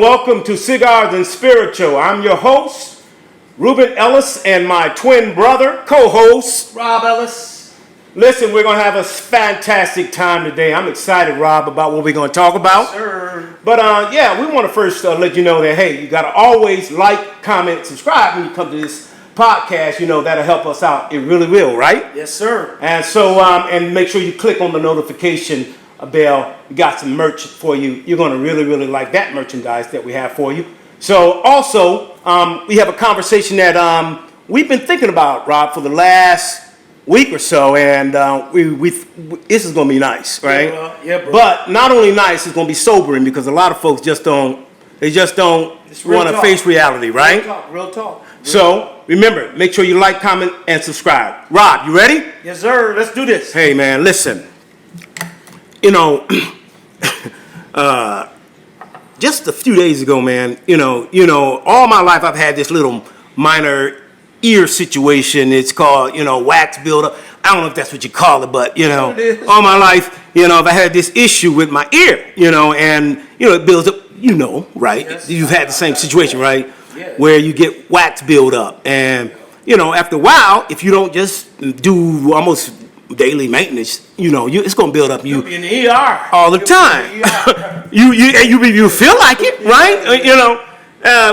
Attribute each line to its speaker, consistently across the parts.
Speaker 1: welcome to Cigars and Spiritual. I'm your host, Reuben Ellis, and my twin brother, co-host,
Speaker 2: Rob Ellis.
Speaker 1: Listen, we're going to have a fantastic time today. I'm excited, Rob, about what we're going to talk about.
Speaker 2: Yes, sir.
Speaker 1: But yeah, we want to first let you know that, hey, you got to always like, comment, subscribe when you come to this podcast. You know, that'll help us out. It really will, right?
Speaker 2: Yes, sir.
Speaker 1: And so, and make sure you click on the notification bell. We got some merch for you. You're going to really, really like that merchandise that we have for you. So also, we have a conversation that we've been thinking about, Rob, for the last week or so, and this is going to be nice, right?
Speaker 2: Yeah, bro.
Speaker 1: But not only nice, it's going to be sobering because a lot of folks just don't want to face reality, right?
Speaker 2: Real talk.
Speaker 1: So remember, make sure you like, comment, and subscribe. Rob, you ready?
Speaker 2: Yes, sir. Let's do this.
Speaker 1: Hey, man, listen. You know, just a few days ago, man, you know, all my life I've had this little minor ear situation. It's called, wax buildup. I don't know if that's what you call it, but, all my life, I've had this issue with my ear, and, it builds up, right?
Speaker 2: Yes.
Speaker 1: You've had the same situation, right?
Speaker 2: Yeah.
Speaker 1: Where you get wax buildup. And, after a while, if you don't just do almost daily maintenance, it's gonna build up
Speaker 2: You'll be in the ER
Speaker 1: all the time. You feel like it, right?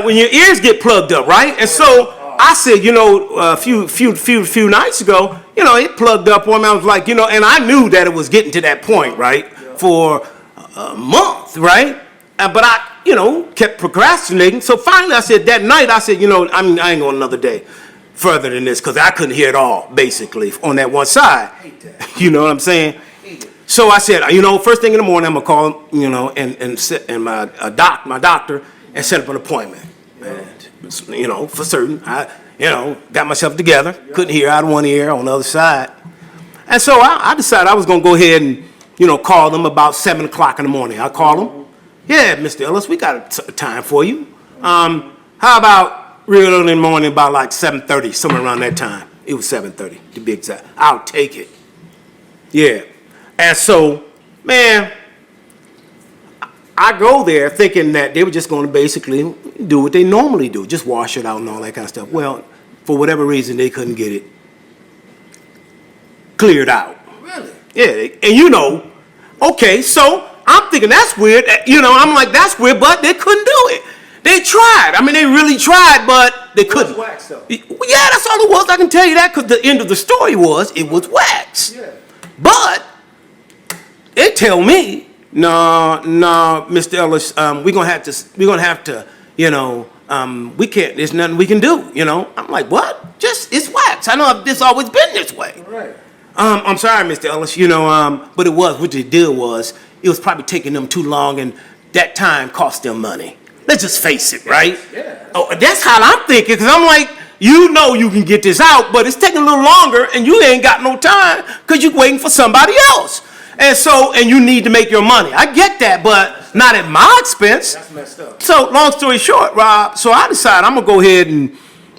Speaker 1: When your ears get plugged up, right? And so I said, a few nights ago, it plugged up on me. I was like, and I knew that it was getting to that point, right? For a month, right? But I, kept procrastinating. So finally, I said that night, I said, I ain't going another day further than this because I couldn't hear it all, basically, on that one side. You know what I'm saying? So I said, first thing in the morning, I'm going to call, and my doctor and set up an appointment. And, for certain, I, got myself together. Couldn't hear out of one ear on the other side. And so I decided I was going to go ahead and, call them about 7 o'clock in the morning. I called them. Yeah, Mr. Ellis, we got a time for you. How about real early in the morning, about like 7:30, somewhere around that time. It was 7:30 to be exact. I'll take it. Yeah. And so, man, I go there thinking that they were just going to basically do what they normally do, just wash it out and all that kind of stuff. Well, for whatever reason, they couldn't get it cleared out.
Speaker 2: Really?
Speaker 1: Yeah. And okay, so I'm thinking that's weird. I'm like, that's weird, but they couldn't do it. They tried. I mean, they really tried, but they couldn't.
Speaker 2: It was wax, though.
Speaker 1: Yeah, that's all it was. I can tell you that because the end of the story was it was wax.
Speaker 2: Yeah.
Speaker 1: But they tell me, no, Mr. Ellis, we're gonna have to, we can't. There's nothing we can do. I'm like, what? It's wax. I know this always been this way.
Speaker 2: Right.
Speaker 1: I'm sorry, Mr. Ellis. But it was what they did was it was probably taking them too long, and that time cost them money. Let's just face it, right?
Speaker 2: Yeah.
Speaker 1: Oh, that's how I'm thinking, because I'm like, you can get this out, but it's taking a little longer, and you ain't got no time because you're waiting for somebody else. And you need to make your money. I get that, but not at my expense.
Speaker 2: That's messed up.
Speaker 1: So, long story short, Rob, so I decide I'm going to go ahead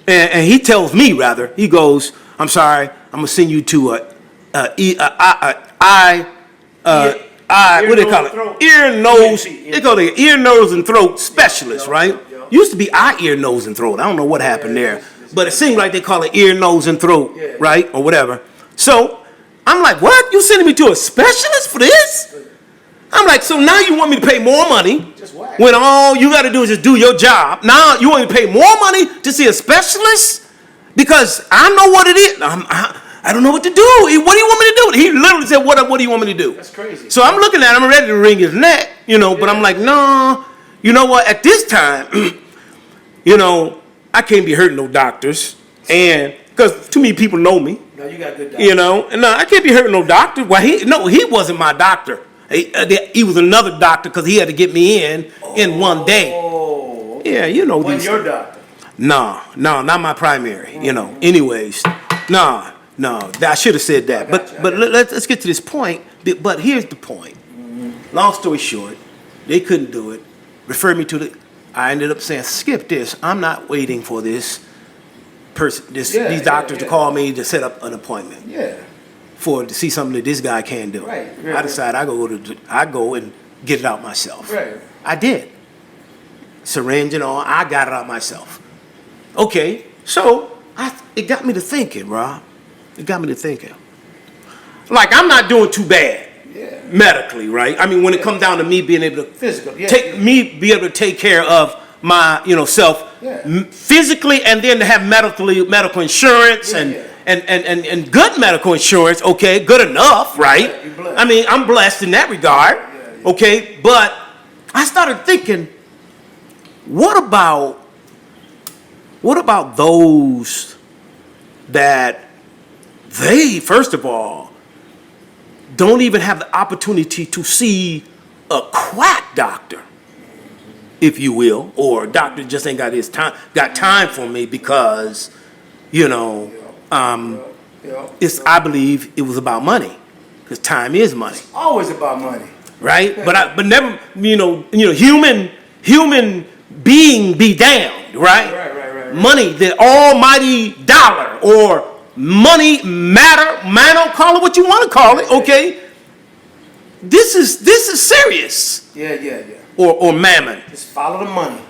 Speaker 1: and he tells me, rather, he goes, I'm sorry, I'm going to send you to what do they call it? Ear, nose. They call it ear, nose, and throat specialist, right? Used to be eye, ear, nose, and throat. I don't know what happened there, but it seems like they call it ear, nose, and throat, right, or whatever. So I'm like, what? You sending me to a specialist for this? I'm like, so now you want me to pay more money when all you got to do is just do your job? Now you want me to pay more money to see a specialist because I know what it is. I don't know what to do. What do you want me to do? He literally said, what do you want me to do?
Speaker 2: That's crazy.
Speaker 1: So I'm looking at him, I'm ready to wring his neck, but I'm like, no, you know what? At this time, I can't be hurting no doctors. And because too many people know me.
Speaker 2: No, you got good doctors.
Speaker 1: And no, I can't be hurting no doctor. Well, he wasn't my doctor. He was another doctor because he had to get me in one day.
Speaker 2: Oh.
Speaker 1: Yeah,
Speaker 2: Wasn't your doctor?
Speaker 1: No, not my primary, Anyways, no, I should have said that. But let's get to this point. But here's the point. Mm-hmm. Long story short, they couldn't do it. Referred me to I ended up saying, skip this. I'm not waiting for this person, these doctors to call me to set up an appointment.
Speaker 2: Yeah.
Speaker 1: To see something that this guy can't do.
Speaker 2: Right.
Speaker 1: I decided I go and get it out myself.
Speaker 2: Right.
Speaker 1: I did. syringe and all. I got it out myself. Okay, so it got me to thinking, Rob. It got me to thinking. Like, I'm not doing too bad medically, right? I mean, when it comes down to me being able to be able to take care of my, self physically, and then to have medical insurance and good medical insurance. Okay, good enough, right? I mean, I'm blessed in that regard. Okay, but I started thinking, what about those that they, first of all, don't even have the opportunity to see a quack doctor, if you will, or a doctor just ain't got time for me because, it's, I believe it was about money, because time is money.
Speaker 2: It's always about money,
Speaker 1: right? But never, human being be damned, right?
Speaker 2: Right.
Speaker 1: Money, the almighty dollar, or money, matter, call it what you want to call it, okay? This is serious.
Speaker 2: Yeah.
Speaker 1: Or mammon.
Speaker 2: Just follow the money.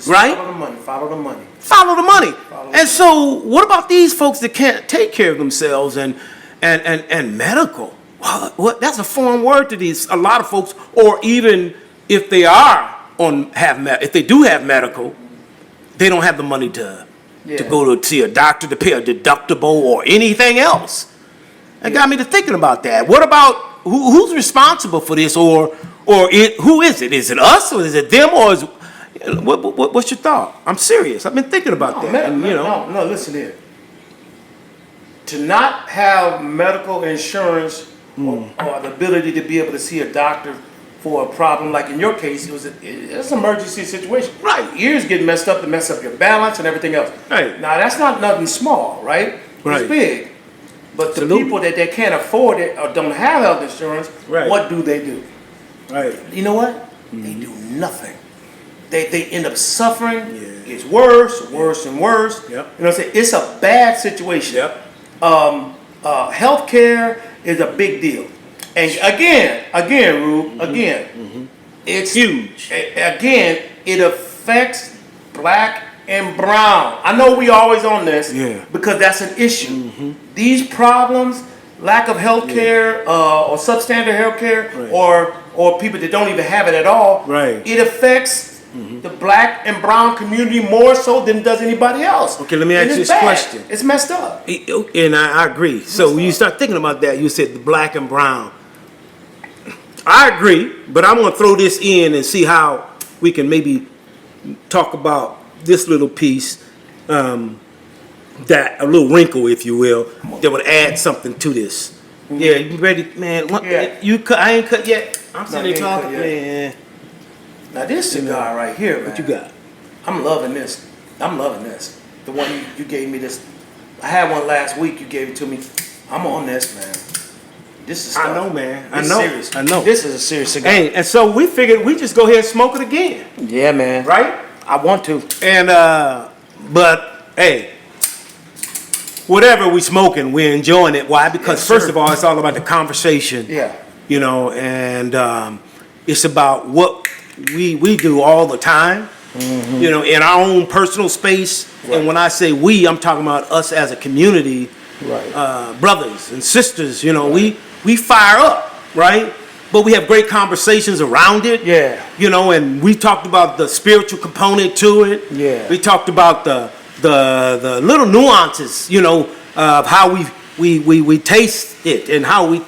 Speaker 1: Right?
Speaker 2: Follow the money.
Speaker 1: And so, what about these folks that can't take care of themselves and medical? What? That's a foreign word to these a lot of folks. Or even if they if they do have medical, they don't have the money to go to see a doctor, to pay a deductible or anything else. It got me to thinking about that. What about who's responsible for this, or who is it? Is it us, or is it them, or is what's your thought? I'm serious. I've been thinking about that.
Speaker 2: No, listen here. To not have medical insurance or the ability to be able to see a doctor for a problem, like in your case, it's an emergency situation.
Speaker 1: Right.
Speaker 2: Ears get messed up to mess up your balance and everything else.
Speaker 1: Right.
Speaker 2: Now, that's not nothing small, right?
Speaker 1: Right.
Speaker 2: It's big. But the
Speaker 1: Absolutely.
Speaker 2: people that they can't afford it or don't have health insurance,
Speaker 1: Right.
Speaker 2: what do they do?
Speaker 1: Right.
Speaker 2: You know what? They do nothing. They end up suffering.
Speaker 1: Yeah.
Speaker 2: It's worse and worse.
Speaker 1: Yep.
Speaker 2: You know what I'm saying? It's a bad situation.
Speaker 1: Yep.
Speaker 2: Healthcare is a big deal. And again, Rube, it's
Speaker 1: Huge.
Speaker 2: Again, it affects black and brown. I know we always on this because that's an issue. These problems, lack of health care or substandard health care, or people that don't even have it at all, it affects the black and brown community more so than does anybody else.
Speaker 1: Okay, let me ask you this question.
Speaker 2: It's messed up.
Speaker 1: And I agree. So when you start thinking about that, you said the black and brown. I agree, but I'm going to throw this in and see how we can maybe talk about this little piece, that a little wrinkle, if you will, that would add something to this. Yeah, you ready, man? You cut? I ain't cut yet. I'm sitting there talking, man.
Speaker 2: Now this cigar right here, man.
Speaker 1: What you got?
Speaker 2: I'm loving this. The one you gave me this. I had one last week. You gave it to me. I'm on this, man. This is stuff.
Speaker 1: I know, man.
Speaker 2: This is serious.
Speaker 1: I know.
Speaker 2: This is a serious cigar.
Speaker 1: Hey, and so we figured we just go ahead and smoke it again.
Speaker 2: Yeah, man.
Speaker 1: Right?
Speaker 2: I want to.
Speaker 1: And but hey, whatever we smoking, we're enjoying it. Why? Because first of all, it's all about the conversation.
Speaker 2: Yeah.
Speaker 1: And it's about what we do all the time. In our own personal space. Right. And when I say we, I'm talking about us as a community, brothers and sisters. We fire up, right? But we have great conversations around it. Yeah. And we talked about the spiritual component to it. Yeah. We talked about the little nuances, of how we taste it and how we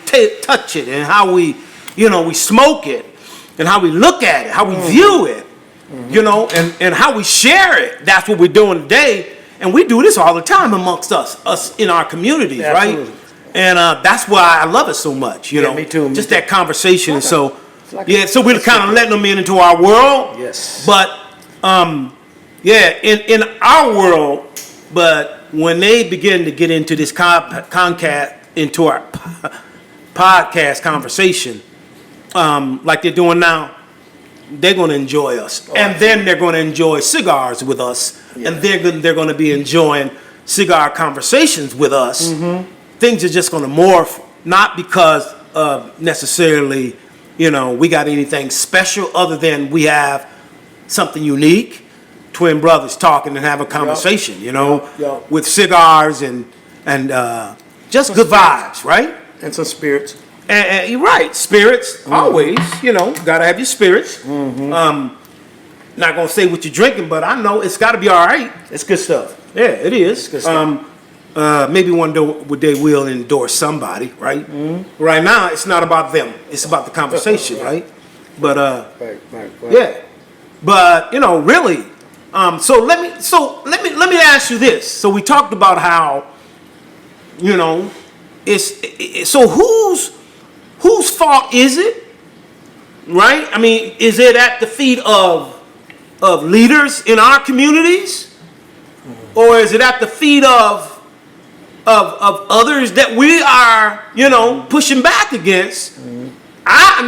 Speaker 1: touch it and how we smoke it and how we look at it, how we view it, and how we share it. That's what we're doing today. And we do this all the time amongst us in our communities, right? And that's why I love it so much,
Speaker 2: me too.
Speaker 1: Just that conversation. So we're kind of letting them into our world.
Speaker 2: Yes.
Speaker 1: But, in our world, but when they begin to get into this into our podcast conversation, like they're doing now, they're going to enjoy us. And then they're going to enjoy cigars with us. Yeah. And they're going to be enjoying cigar conversations with us. Things are just going to morph, not because of necessarily, we got anything special other than we have something unique. Twin brothers talking and having a conversation, you know,
Speaker 2: Yup.
Speaker 1: with cigars and just good vibes, right?
Speaker 2: And some spirits.
Speaker 1: And you're right, spirits, always, you know, gotta have your spirits. Not gonna say what you're drinking, but I know it's gotta be all right.
Speaker 2: It's good stuff.
Speaker 1: Yeah, it is.
Speaker 2: Good stuff.
Speaker 1: Maybe one day will endorse somebody, right? Right now, it's not about them. It's about the conversation, right? But
Speaker 2: Right.
Speaker 1: yeah. But you know, really. So let me ask you this. So we talked about how, you know, so whose fault is it? Right? I mean, is it at the feet of leaders in our communities, or is it at the feet of others that we are, you know, pushing back against? I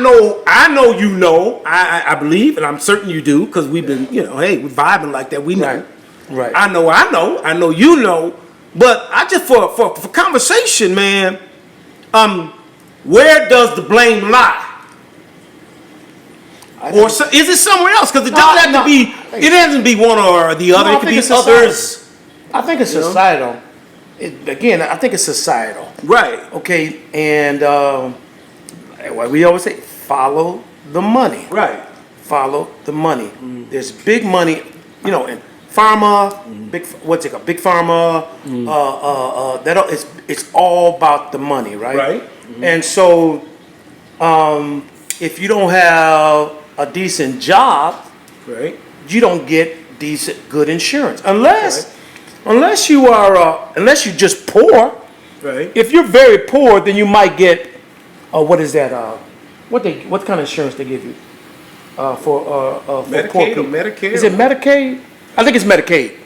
Speaker 1: know you know, I believe, and I'm certain you do, because we've been, you know, hey, we're vibing like that, we know.
Speaker 2: Right.
Speaker 1: I know you know, but I just, for conversation, man, where does the blame lie? Or is it somewhere else? Because it doesn't have to be, it doesn't be one or the other, it could be others.
Speaker 2: I think it's societal. I think it's societal.
Speaker 1: Right.
Speaker 2: Okay, and what we always say, follow the money.
Speaker 1: Right.
Speaker 2: Follow the money. There's big money, you know, in pharma, big pharma. It's all about the money, right?
Speaker 1: Right.
Speaker 2: And so, if you don't have a decent job,
Speaker 1: Right.
Speaker 2: you don't get good insurance unless you're just poor.
Speaker 1: Right.
Speaker 2: If you're very poor, then you might get what is that? What kind of insurance they give you for poor
Speaker 1: Medicaid
Speaker 2: people?
Speaker 1: or Medicare?
Speaker 2: Is it Medicaid? I think it's Medicaid.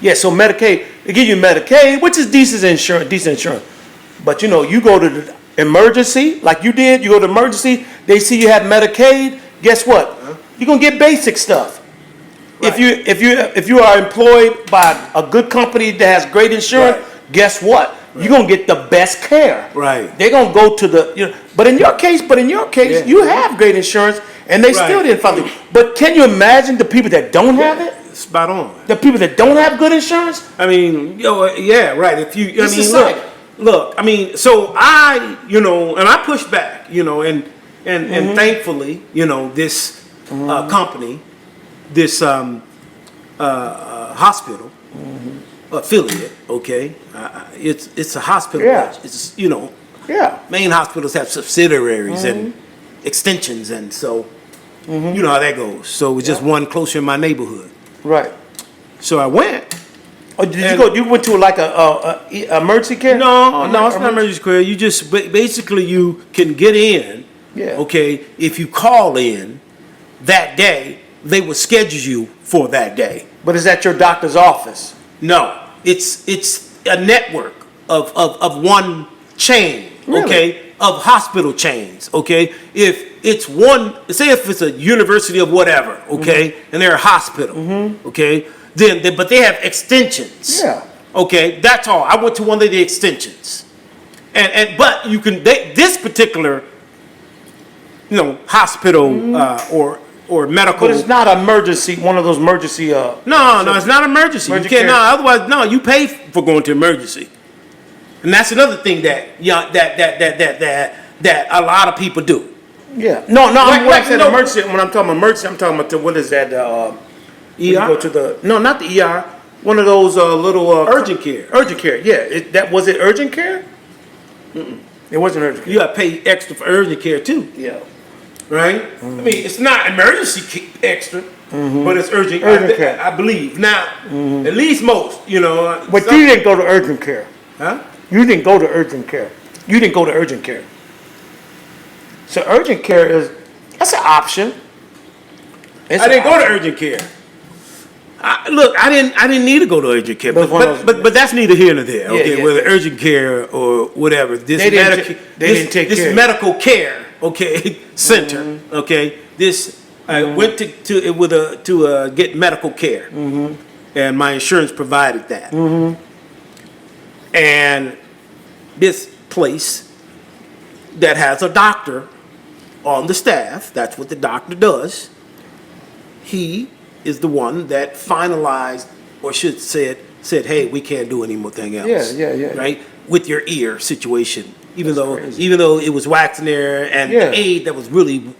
Speaker 2: Yeah, so Medicaid, they give you Medicaid, which is decent insurance. But you know, you go to the emergency, like you did. You go to emergency, they see you have Medicaid. Guess what? You're gonna get basic stuff.
Speaker 1: Right.
Speaker 2: If you are employed by a good company that has great insurance, guess what? You're gonna get the best care.
Speaker 1: Right.
Speaker 2: They're gonna go to the But in your case, you have great insurance, and they still didn't fund it. But can you imagine the people that don't have it?
Speaker 1: Spot on.
Speaker 2: The people that don't have good insurance?
Speaker 1: I mean, yeah, right. If you,
Speaker 2: It's society.
Speaker 1: look. I mean, so I, you know, and I push back, you know, and thankfully, you know, this company, this hospital affiliate, okay, it's a hospital.
Speaker 2: Yeah.
Speaker 1: It's, you know,
Speaker 2: Yeah.
Speaker 1: main hospitals have subsidiaries and extensions, and so you know how that goes. So it's just one closer in my neighborhood.
Speaker 2: Right.
Speaker 1: So I went.
Speaker 2: Oh, did you go? You went to like a emergency care?
Speaker 1: No, it's not emergency care. You just basically you can get in.
Speaker 2: Yeah.
Speaker 1: Okay, if you call in that day, they will schedule you for that day.
Speaker 2: But is that your doctor's office?
Speaker 1: No, it's a network of one chain.
Speaker 2: Really?
Speaker 1: Okay, of hospital chains. Okay, if it's one, say if it's a university of whatever. Okay, and they're a hospital. Okay, but they have extensions.
Speaker 2: Yeah.
Speaker 1: Okay, that's all. I went to one of the extensions, but you can this particular, you know, hospital or medical.
Speaker 2: But it's not emergency. One of those emergency.
Speaker 1: No, it's not emergency. You can't. No, otherwise, no. You pay for going to emergency, and that's another thing that that a lot of people do.
Speaker 2: Yeah. No. When I said emergency, when I'm talking emergency, I'm talking about what is that?
Speaker 1: ER.
Speaker 2: You go to not the ER. One of those little
Speaker 1: Urgent care.
Speaker 2: Urgent care. Yeah. Was it urgent care? It wasn't urgent care.
Speaker 1: You got to pay extra for urgent care too.
Speaker 2: Yeah.
Speaker 1: Right. I mean, it's not emergency extra, but it's urgent
Speaker 2: care.
Speaker 1: I believe now. At least most, you know.
Speaker 2: But you didn't go to urgent care.
Speaker 1: Huh?
Speaker 2: You didn't go to urgent care. You didn't go to urgent care. So urgent care that's an option.
Speaker 1: I didn't go to urgent care. I didn't need to go to urgent care, but that's neither here nor there. Okay, whether urgent care or whatever. This medical care, okay, center, okay. This I went to get medical care, and my insurance provided that. And this place that has a doctor on the staff, that's what the doctor does. he is the one that finalized, or should said, hey, we can't do anything else.
Speaker 2: Yeah.
Speaker 1: Right? With your ear situation. Even
Speaker 2: That's
Speaker 1: though it was wax in there and
Speaker 2: Yeah.
Speaker 1: the aide that was really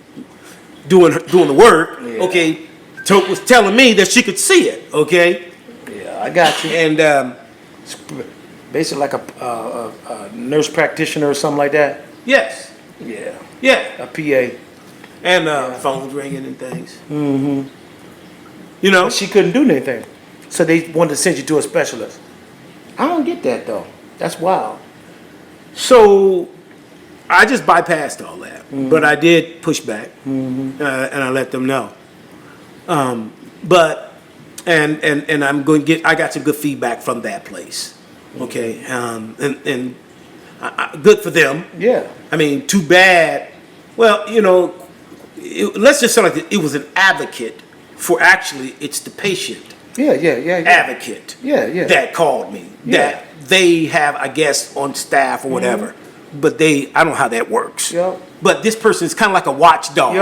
Speaker 1: doing the work, okay, was telling me that she could see it, okay?
Speaker 2: Yeah, I got you.
Speaker 1: And
Speaker 2: It's basically like a nurse practitioner or something like that.
Speaker 1: yes,
Speaker 2: Yeah, a PA.
Speaker 1: and phones ringing and things. Mm-hmm. You know,
Speaker 2: But she couldn't do anything, so they wanted to send you to a specialist. I don't get that though. That's wild.
Speaker 1: so I just bypassed all that, but I did push back, and I let them know. But and I'm going to I got some good feedback from that place. Okay, and good for them.
Speaker 2: Yeah.
Speaker 1: I mean, too bad. Well, you know, let's just say like this, it was an advocate for it's the patient
Speaker 2: Yeah.
Speaker 1: advocate that called me that they have, I guess, on staff or whatever. But I don't know how that works.
Speaker 2: Yep.
Speaker 1: But this person is kind of like a watchdog.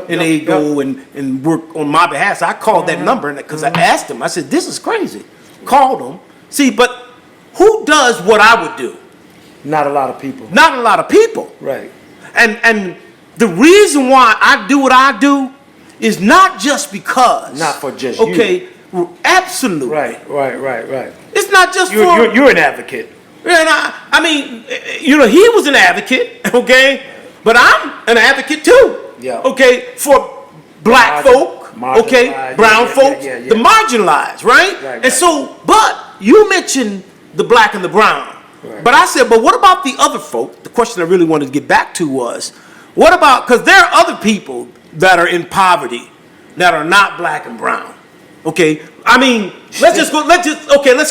Speaker 1: And they go and work on my behalf. So I called that number because I asked them. I said, this is crazy. Called them. See, but who does what I would do?
Speaker 2: Not a lot of people.
Speaker 1: Not a lot of people.
Speaker 2: Right.
Speaker 1: And the reason why I do what I do is not just because.
Speaker 2: Not for just you.
Speaker 1: Okay, absolutely.
Speaker 2: Right.
Speaker 1: It's not just for.
Speaker 2: You're an advocate.
Speaker 1: And I mean, you know, he was an advocate, okay? But I'm an advocate too.
Speaker 2: Yeah.
Speaker 1: Okay, for black folk, okay, brown folks, the marginalized, right? And so, but you mentioned the black and the brown.
Speaker 2: Right.
Speaker 1: But I said, but what about the other folk? The question I really wanted to get back to was, what about, because there are other people that are in poverty that are not black and brown. Okay, I mean, let's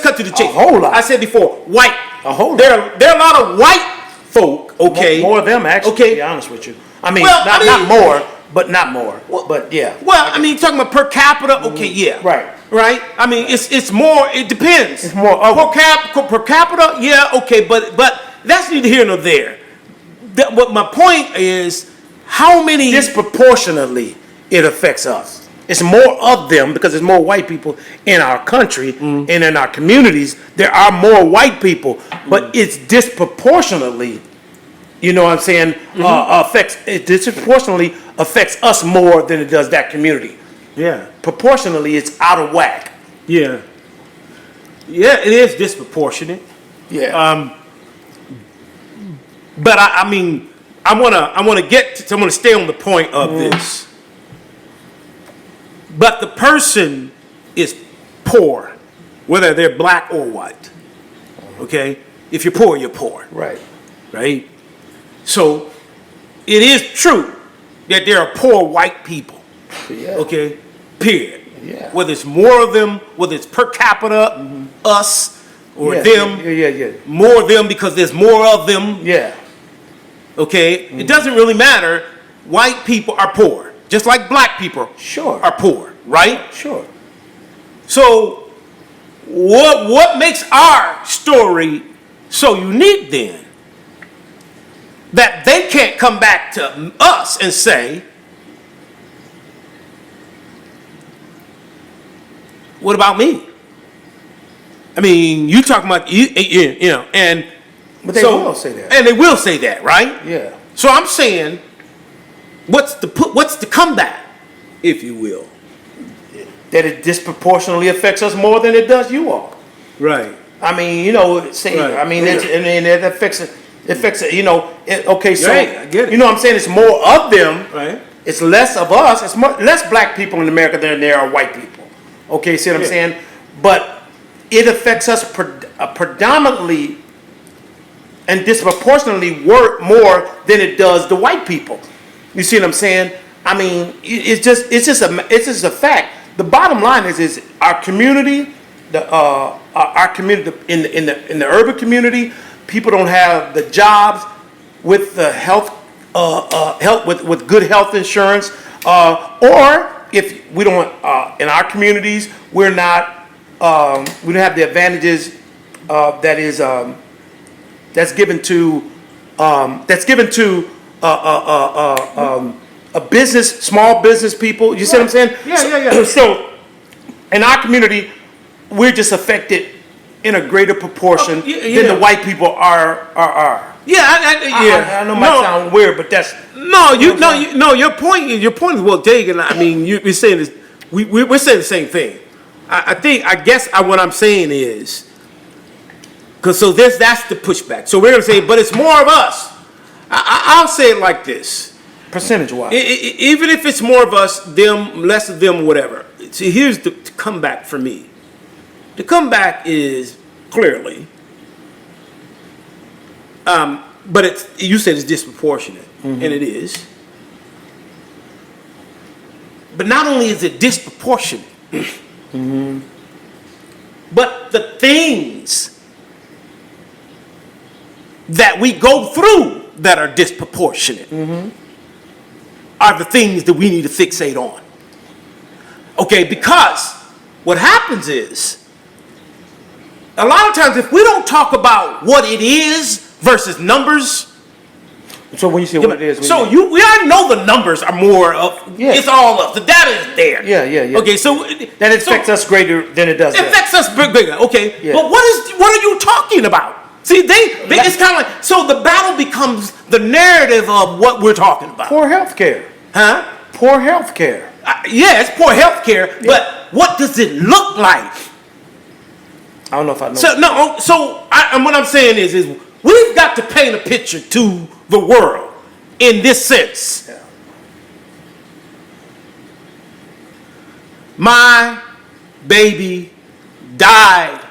Speaker 1: cut to the chase.
Speaker 2: A whole lot.
Speaker 1: I said before, white.
Speaker 2: A whole lot.
Speaker 1: There are a lot of white folk, okay.
Speaker 2: More of them, actually,
Speaker 1: okay.
Speaker 2: to be honest with you. I mean,
Speaker 1: Well,
Speaker 2: not more, but not more. But yeah.
Speaker 1: Well, I mean, talking about per capita, okay, yeah. Right? I mean, it's more, it depends.
Speaker 2: It's more
Speaker 1: per capita, yeah, okay, but that's neither here nor there. What my point is, how many...
Speaker 2: Disproportionately, it affects us. It's more of them because there's more white people in our country and in our communities. There are more white people, but it's disproportionately, you know what I'm saying, it disproportionately affects us more than it does that community.
Speaker 1: Yeah.
Speaker 2: Proportionally, it's out of whack.
Speaker 1: Yeah. Yeah, it is disproportionate.
Speaker 2: Yeah.
Speaker 1: But I mean, I want to stay on the point of this. But the person is poor, whether they're black or white. Okay? If you're poor, you're poor.
Speaker 2: Right.
Speaker 1: Right? So it is true that there are poor white people.
Speaker 2: Yeah.
Speaker 1: Okay? Period.
Speaker 2: Yeah.
Speaker 1: Whether it's more of them, whether it's per capita, us, or them.
Speaker 2: Yeah.
Speaker 1: More of them because there's more of them.
Speaker 2: Yeah.
Speaker 1: Okay? It doesn't really matter. White people are poor. Just like black people are poor, right?
Speaker 2: Sure.
Speaker 1: So what makes our story so unique then? That they can't come back to us and say, what about me? I mean, you talking about, you know, and...
Speaker 2: But they will say that.
Speaker 1: And they will say that, right?
Speaker 2: Yeah.
Speaker 1: So I'm saying... What's the comeback, if you will?
Speaker 2: That it disproportionately affects us more than it does you all.
Speaker 1: Right.
Speaker 2: I mean, you know, I mean, it affects it. It affects it. You know, okay. So
Speaker 1: right, I get it.
Speaker 2: You know what I'm saying? It's more of them.
Speaker 1: Right.
Speaker 2: It's less of us. It's less black people in America than there are white people. Okay, see what I'm saying? But it affects us predominantly and disproportionately more than it does the white people. You see what I'm saying? I mean, it's just a fact. The bottom line is our community, our community in the urban community, people don't have the jobs with the health with good health insurance, or if we don't in our communities we don't have the advantages that's given to small business people. You see what I'm saying?
Speaker 1: Yeah.
Speaker 2: So, in our community, we're just affected in a greater proportion than the white people are.
Speaker 1: Yeah,
Speaker 2: I know it might sound weird, but that's
Speaker 1: Your point is well taken. I mean, we're saying this. We're saying the same thing. I guess what I'm saying is, because that's the pushback. So we're gonna say, but it's more of us. I'll say it like this:
Speaker 2: percentage-wise,
Speaker 1: even if it's more of us, them, less of them, whatever. See, here's the comeback for me. The comeback is clearly, but you said it's disproportionate, and it is. But not only is it disproportionate, but the things that we go through that are disproportionate are the things that we need to fixate on. Okay, because what happens is, a lot of times if we don't talk about what it is versus numbers.
Speaker 2: So when you say what it is,
Speaker 1: we already know the numbers are more of. Yeah. It's all of the data is there.
Speaker 2: Yeah.
Speaker 1: Okay, so
Speaker 2: that affects us greater than it does.
Speaker 1: It affects us greater. Okay, yeah. But what are you talking about? See, it's kind of like, so the battle becomes the narrative of what we're talking about.
Speaker 2: Poor healthcare.
Speaker 1: Huh?
Speaker 2: Poor healthcare.
Speaker 1: Yeah, it's poor healthcare, but what does it look like?
Speaker 2: I don't know if I know.
Speaker 1: So what I'm saying is we've got to paint a picture to the world in this sense.
Speaker 2: Yeah.
Speaker 1: My baby died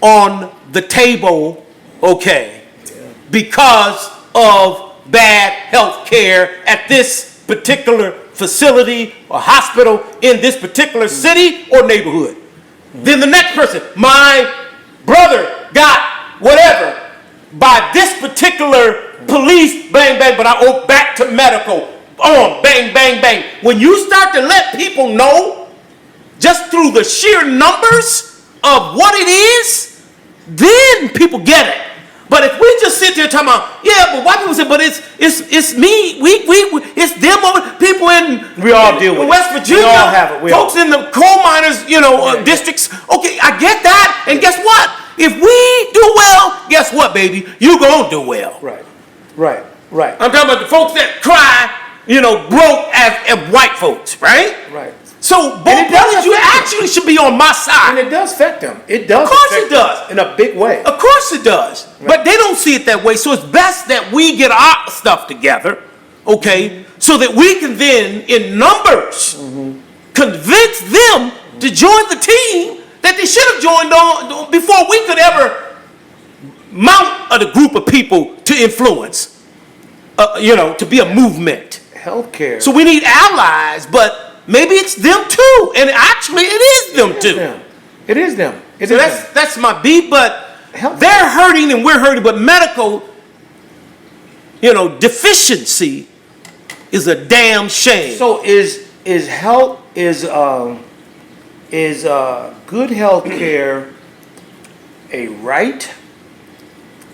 Speaker 1: on the table, because of bad health care at this particular facility or hospital in this particular city or neighborhood. Then the next person, my brother got whatever by this particular police, bang, bang, but I owe back to medical, bang, bang, bang. When you start to let people know just through the sheer numbers of what it is, then people get it. But if we just sit there talking about, but white people say, but it's me, it's them over people
Speaker 2: we all deal with
Speaker 1: West Virginia,
Speaker 2: we all have it.
Speaker 1: folks in the coal miners, districts. Okay, I get that, and guess what? If we do well, guess what, baby? You gonna do well.
Speaker 2: Right.
Speaker 1: I'm talking about the folks that cry, broke as white folks, right?
Speaker 2: Right.
Speaker 1: So both brothers, you actually should be on my side.
Speaker 2: And it does affect them. It does.
Speaker 1: Of course it does.
Speaker 2: In a big way.
Speaker 1: Of course it does. Right. But they don't see it that way. So it's best that we get our stuff together, so that we can then, in numbers, convince them to join the team that they should have joined on before we could ever mount a group of people to influence, to be a movement.
Speaker 2: Healthcare.
Speaker 1: So we need allies, but maybe it's them too, and actually it is them too.
Speaker 2: It is them.
Speaker 1: That's my beat, but they're hurting and we're hurting. But medical, deficiency is a damn shame.
Speaker 2: So is good health care a right,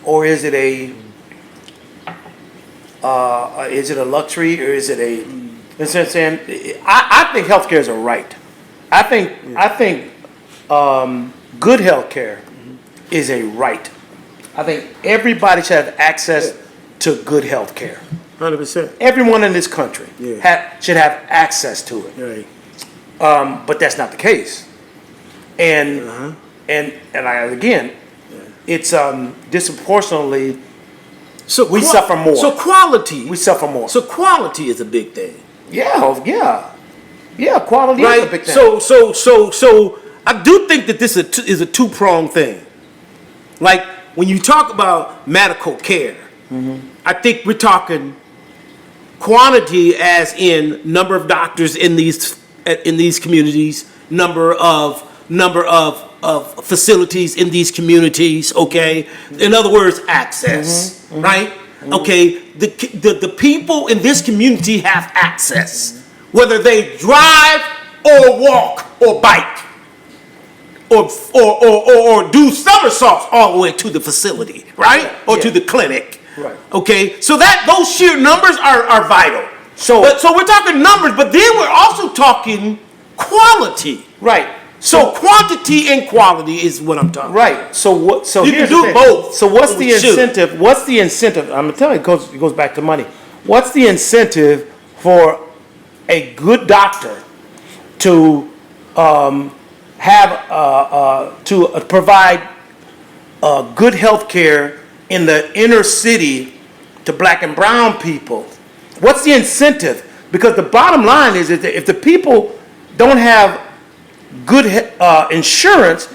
Speaker 2: or is it a luxury, or is it a? You know what I'm saying? I think healthcare is a right. I think good healthcare is a right. I think everybody should have access to good healthcare.
Speaker 1: 100%.
Speaker 2: Everyone in this country should have access to it.
Speaker 1: Right.
Speaker 2: But that's not the case. And it's disproportionately.
Speaker 1: So
Speaker 2: we suffer more.
Speaker 1: So quality.
Speaker 2: We suffer more.
Speaker 1: So quality is a big thing.
Speaker 2: Yeah. Quality is a big thing.
Speaker 1: So I do think that this is a two-pronged thing. Like when you talk about medical care, I think we're talking quantity, as in number of doctors in these communities, number of facilities in these communities. Okay, in other words, access. Right. Okay, the people in this community have access, whether they drive or walk or bike or do somersaults all the way to the facility, right? Or to the clinic.
Speaker 2: Right.
Speaker 1: Okay, so that those sheer numbers are vital.
Speaker 2: So
Speaker 1: we're talking numbers, but then we're also talking quality.
Speaker 2: right.
Speaker 1: So quantity and quality is what I'm talking.
Speaker 2: Right. So what? So
Speaker 1: you
Speaker 2: here's
Speaker 1: can do
Speaker 2: the thing.
Speaker 1: both.
Speaker 2: So what's the
Speaker 1: We should.
Speaker 2: incentive? What's the incentive? I'm gonna tell you, it goes back to money. What's the incentive for a good doctor to provide good health care in the inner city to black and brown people? What's the incentive? Because the bottom line is that if the people don't have good insurance,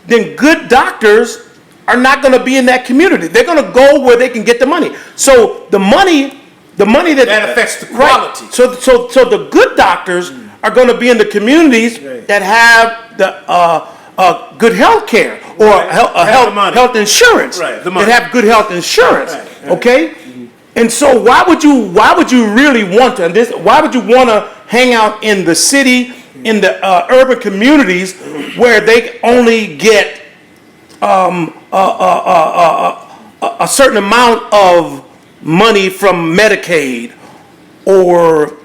Speaker 2: then good doctors are not going to be in that community. They're going to go where they can get the money. So the money that
Speaker 1: affects the quality.
Speaker 2: Right. So the good doctors are going to be in the communities that have the good health care or health insurance.
Speaker 1: Right. The money.
Speaker 2: That have good health insurance.
Speaker 1: Right.
Speaker 2: Okay. And so why would you really want to? Why would you want to hang out in the city, in the urban communities where they only get a certain amount of money from Medicaid or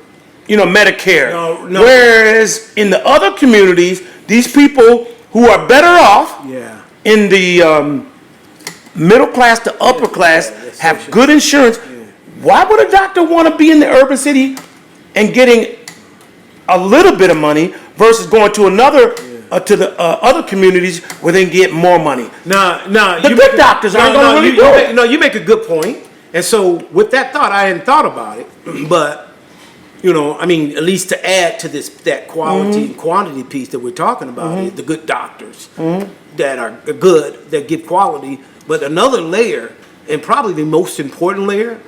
Speaker 2: Medicare?
Speaker 1: No.
Speaker 2: Whereas in the other communities, these people who are better off in the middle class to upper class have good insurance. Why would a doctor want to be in the urban city and getting a little bit of money versus going to another to the other communities where they can get more money?
Speaker 1: No,
Speaker 2: The good doctors aren't going to really do it.
Speaker 1: No, you make a good point. And so with that thought, I hadn't thought about it, but I mean, at least to add to that quality and quantity piece that we're talking about, the good doctors that are good, that give quality, but another layer, and probably the most important layer,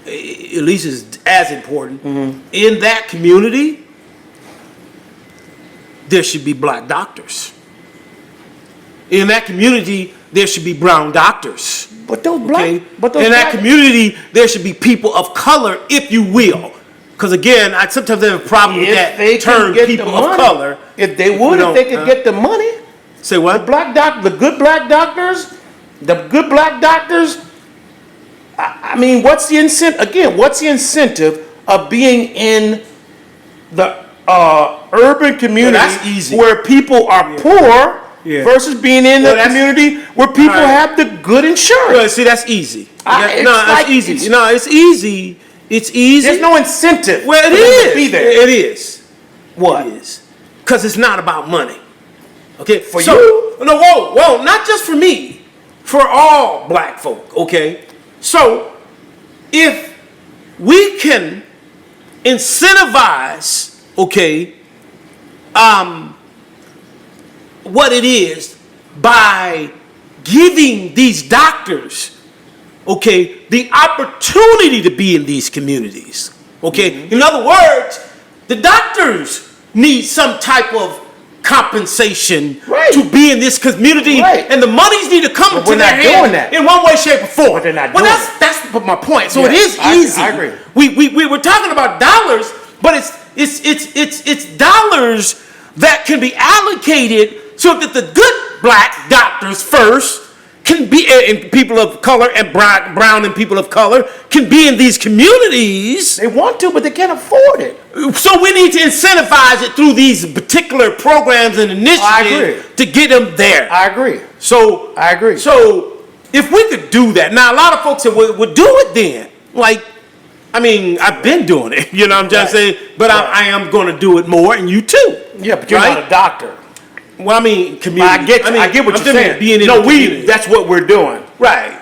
Speaker 1: at least is as important, in that community, there should be black doctors. In that community, there should be brown doctors.
Speaker 2: But those black,
Speaker 1: in that community, there should be people of color, if you will. Because again, I sometimes have a problem with that term, people of color.
Speaker 2: If they could get the money.
Speaker 1: Say what?
Speaker 2: The good black doctors. I mean, what's the incentive? Again, what's the incentive of being in the urban community where people are poor versus being in the community where people have the good insurance?
Speaker 1: Well, see, that's easy. It's easy. It's easy.
Speaker 2: There's no incentive.
Speaker 1: Well, it is.
Speaker 2: To be there.
Speaker 1: It is.
Speaker 2: What?
Speaker 1: It is. Because it's not about money. Okay?
Speaker 2: For you?
Speaker 1: No, whoa, not just for me. For all black folk, okay? So, if we can incentivize, what it is by giving these doctors, the opportunity to be in these communities, In other words, the doctors need some type of compensation to be in this community, and the monies need to come to their hand in one way, shape, or form.
Speaker 2: But they're not doing
Speaker 1: that's my point. So it is easy.
Speaker 2: I agree.
Speaker 1: We were talking about dollars, but it's dollars that can be allocated so that the good black doctors first can be, and people of color and brown and people of color can be in these communities.
Speaker 2: They want to, but they can't afford it.
Speaker 1: So we need to incentivize it through these particular programs and initiatives to get them there.
Speaker 2: I agree.
Speaker 1: So if we could do that, now a lot of folks said, "Well, do it then." I've been doing it. You know what I'm trying to say? But I am going to do it more, and you too.
Speaker 2: Yeah, but you're not a doctor.
Speaker 1: Well, community.
Speaker 2: I get what you're saying. That's what we're doing.
Speaker 1: Right.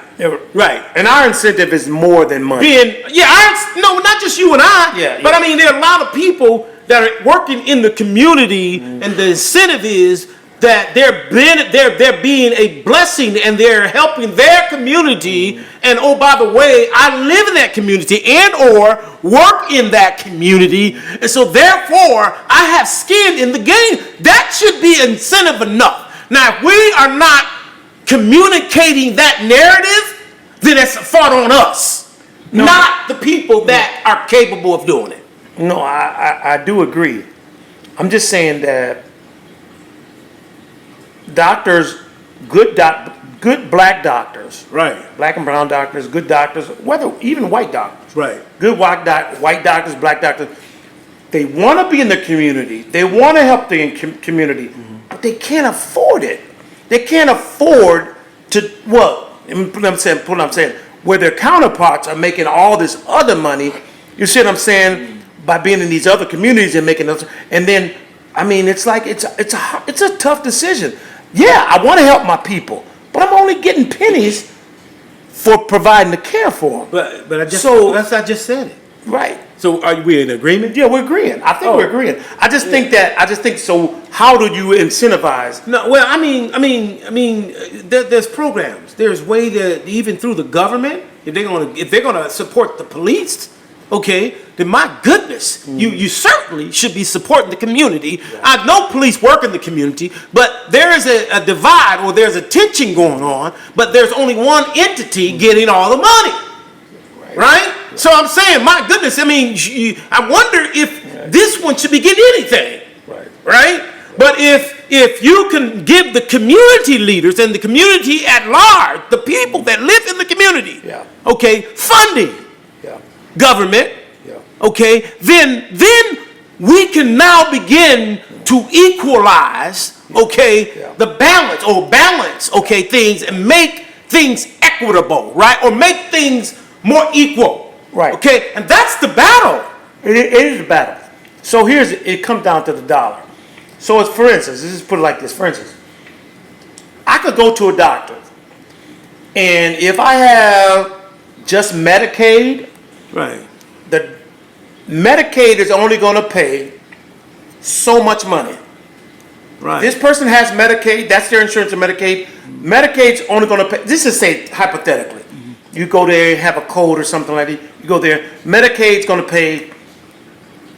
Speaker 1: Right.
Speaker 2: And our incentive is more than money.
Speaker 1: Not just you and I.
Speaker 2: Yeah.
Speaker 1: But there are a lot of people that are working in the community, and the incentive is that they're being a blessing and they're helping their community. And oh, by the way, I live in that community and or work in that community, and so therefore I have skin in the game. That should be incentive enough. Now, if we are not communicating that narrative, then it's a fault on us, not the people that are capable of doing it.
Speaker 2: No, I do agree. I'm just saying that doctors, good good black doctors,
Speaker 1: Right.
Speaker 2: black and brown doctors, good doctors, whether even white doctors,
Speaker 1: Right.
Speaker 2: good white doctors, black doctors. They want to be in the community. They want to help the community, but they can't afford it. They can't afford to what? What I'm saying, where their counterparts are making all this other money. You see what I'm saying? By being in these other communities and making those, and then I mean, it's like it's a tough decision. Yeah, I want to help my people, but I'm only getting pennies for providing the care for them.
Speaker 1: But I just said it.
Speaker 2: Right.
Speaker 1: So are we in agreement?
Speaker 2: Yeah, we're agreeing. I think we're agreeing. I just think so. How do you incentivize?
Speaker 1: No, well, I mean, there's programs. There's way that even through the government, if they're gonna support the police, okay, then my goodness, you certainly should be supporting the community. Yeah. I know police work in the community, but there is a divide or there's a tension going on. But there's only one entity getting all the money, right? So I'm saying, my goodness, I mean, I wonder if this one should be getting anything, right? But if you can give the community leaders and the community at large, the people that live in the community, okay, funding, government, okay, then we can now begin to equalize, okay, the balance, okay, things and make things equitable, right, or make things more equal.
Speaker 2: Right.
Speaker 1: Okay, and that's the battle.
Speaker 2: It is a battle. So it comes down to the dollar. So it's, for instance, let's just put it like this. For instance, I could go to a doctor, and if I have just Medicaid,
Speaker 1: right,
Speaker 2: the Medicaid is only going to pay so much money.
Speaker 1: Right.
Speaker 2: This person has Medicaid, that's their insurance and Medicaid. Medicaid's only going to pay, this is say hypothetically. You go there, have a cold or something like that. You go there, Medicaid's going to pay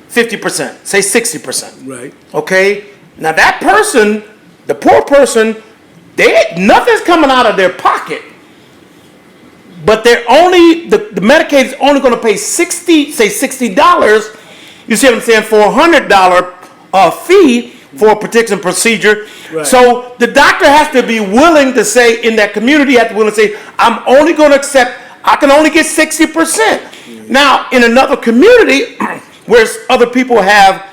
Speaker 2: 50%, say 60%.
Speaker 1: Right.
Speaker 2: Okay? Now that person, the poor person, nothing's coming out of their pocket. But the Medicaid is only going to pay $60. You see what I'm saying? For a $100 fee for a particular procedure. Right. So the doctor has to be willing to say, in that community, has to be willing to say, I can only get 60%. Mm-hmm. Now, in another community, where other people have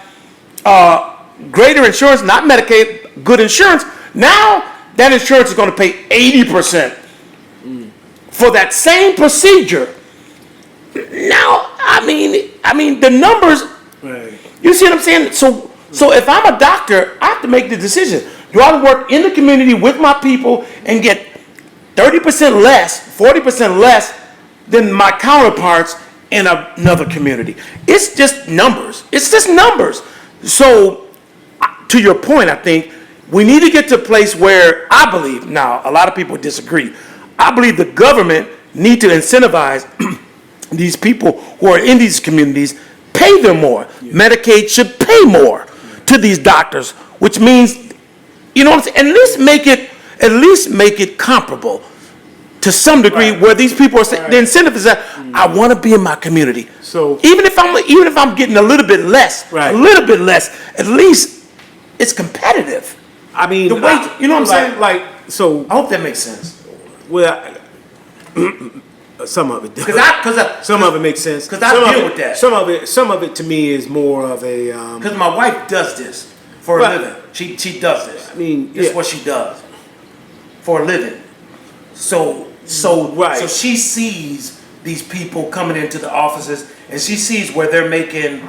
Speaker 2: greater insurance, not Medicaid, good insurance, now that insurance is going to pay 80% for that same procedure. Now, I mean the numbers, right. You see what I'm saying? So if I'm a doctor, I have to make the decision. Do I work in the community with my people and get 30% less, 40% less than my counterparts in another community? It's just numbers. It's just numbers. So to your point, I think we need to get to a place where I believe, now a lot of people disagree, I believe the government need to incentivize these people who are in these communities, pay them more. Yeah. Medicaid should pay more to these doctors, which means, you know what I'm saying, at least make it comparable to some degree, right. Where these people are saying, right. The incentive is that I want to be in my community. So even if I'm getting a little bit less, right. At least it's competitive.
Speaker 1: I mean,
Speaker 2: the way, you know what I'm saying?
Speaker 1: So
Speaker 2: I hope that makes sense.
Speaker 1: Well, some of it does. Some of it makes sense.
Speaker 2: Because I deal with that.
Speaker 1: Some of it to me is more of a.
Speaker 2: Because my wife does this for a living. She does this.
Speaker 1: I mean,
Speaker 2: this is what she does for a living. So she sees these people coming into the offices, and she sees where they're making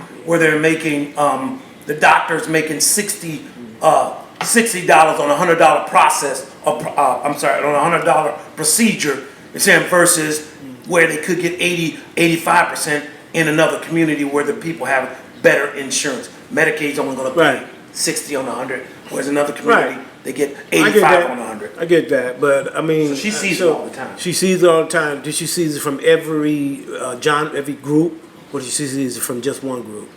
Speaker 2: the doctors making $60 on a $100 process. On a $100 procedure, versus where they could get 85% in another community where the people have better insurance. Medicaid's only going to pay 60 on 100, whereas another community they get 85 on 100.
Speaker 1: I get that, but I mean,
Speaker 2: so she sees it all the time.
Speaker 1: She sees it all the time. Does she see it from every group, or does she see it from just one group?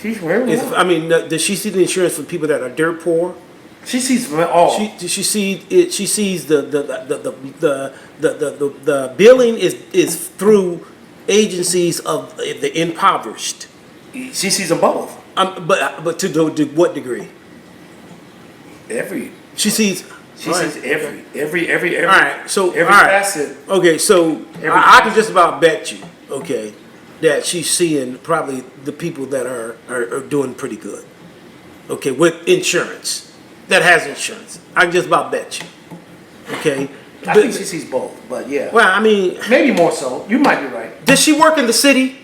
Speaker 1: Does she see the insurance for people that are dirt poor?
Speaker 2: She sees from all.
Speaker 1: She sees it. She sees the billing is through agencies of the impoverished.
Speaker 2: She sees them both.
Speaker 1: But to what degree?
Speaker 2: Every.
Speaker 1: She sees.
Speaker 2: She sees every
Speaker 1: all right, so
Speaker 2: every
Speaker 1: all right.
Speaker 2: facet.
Speaker 1: Okay, so I can just about bet you, okay, that she's seeing probably the people that are doing pretty good, okay, with insurance, that has insurance. I can just about bet you, okay.
Speaker 2: I think she sees both, but yeah.
Speaker 1: Well, I mean,
Speaker 2: maybe more so. You might be right.
Speaker 1: does she work in the city?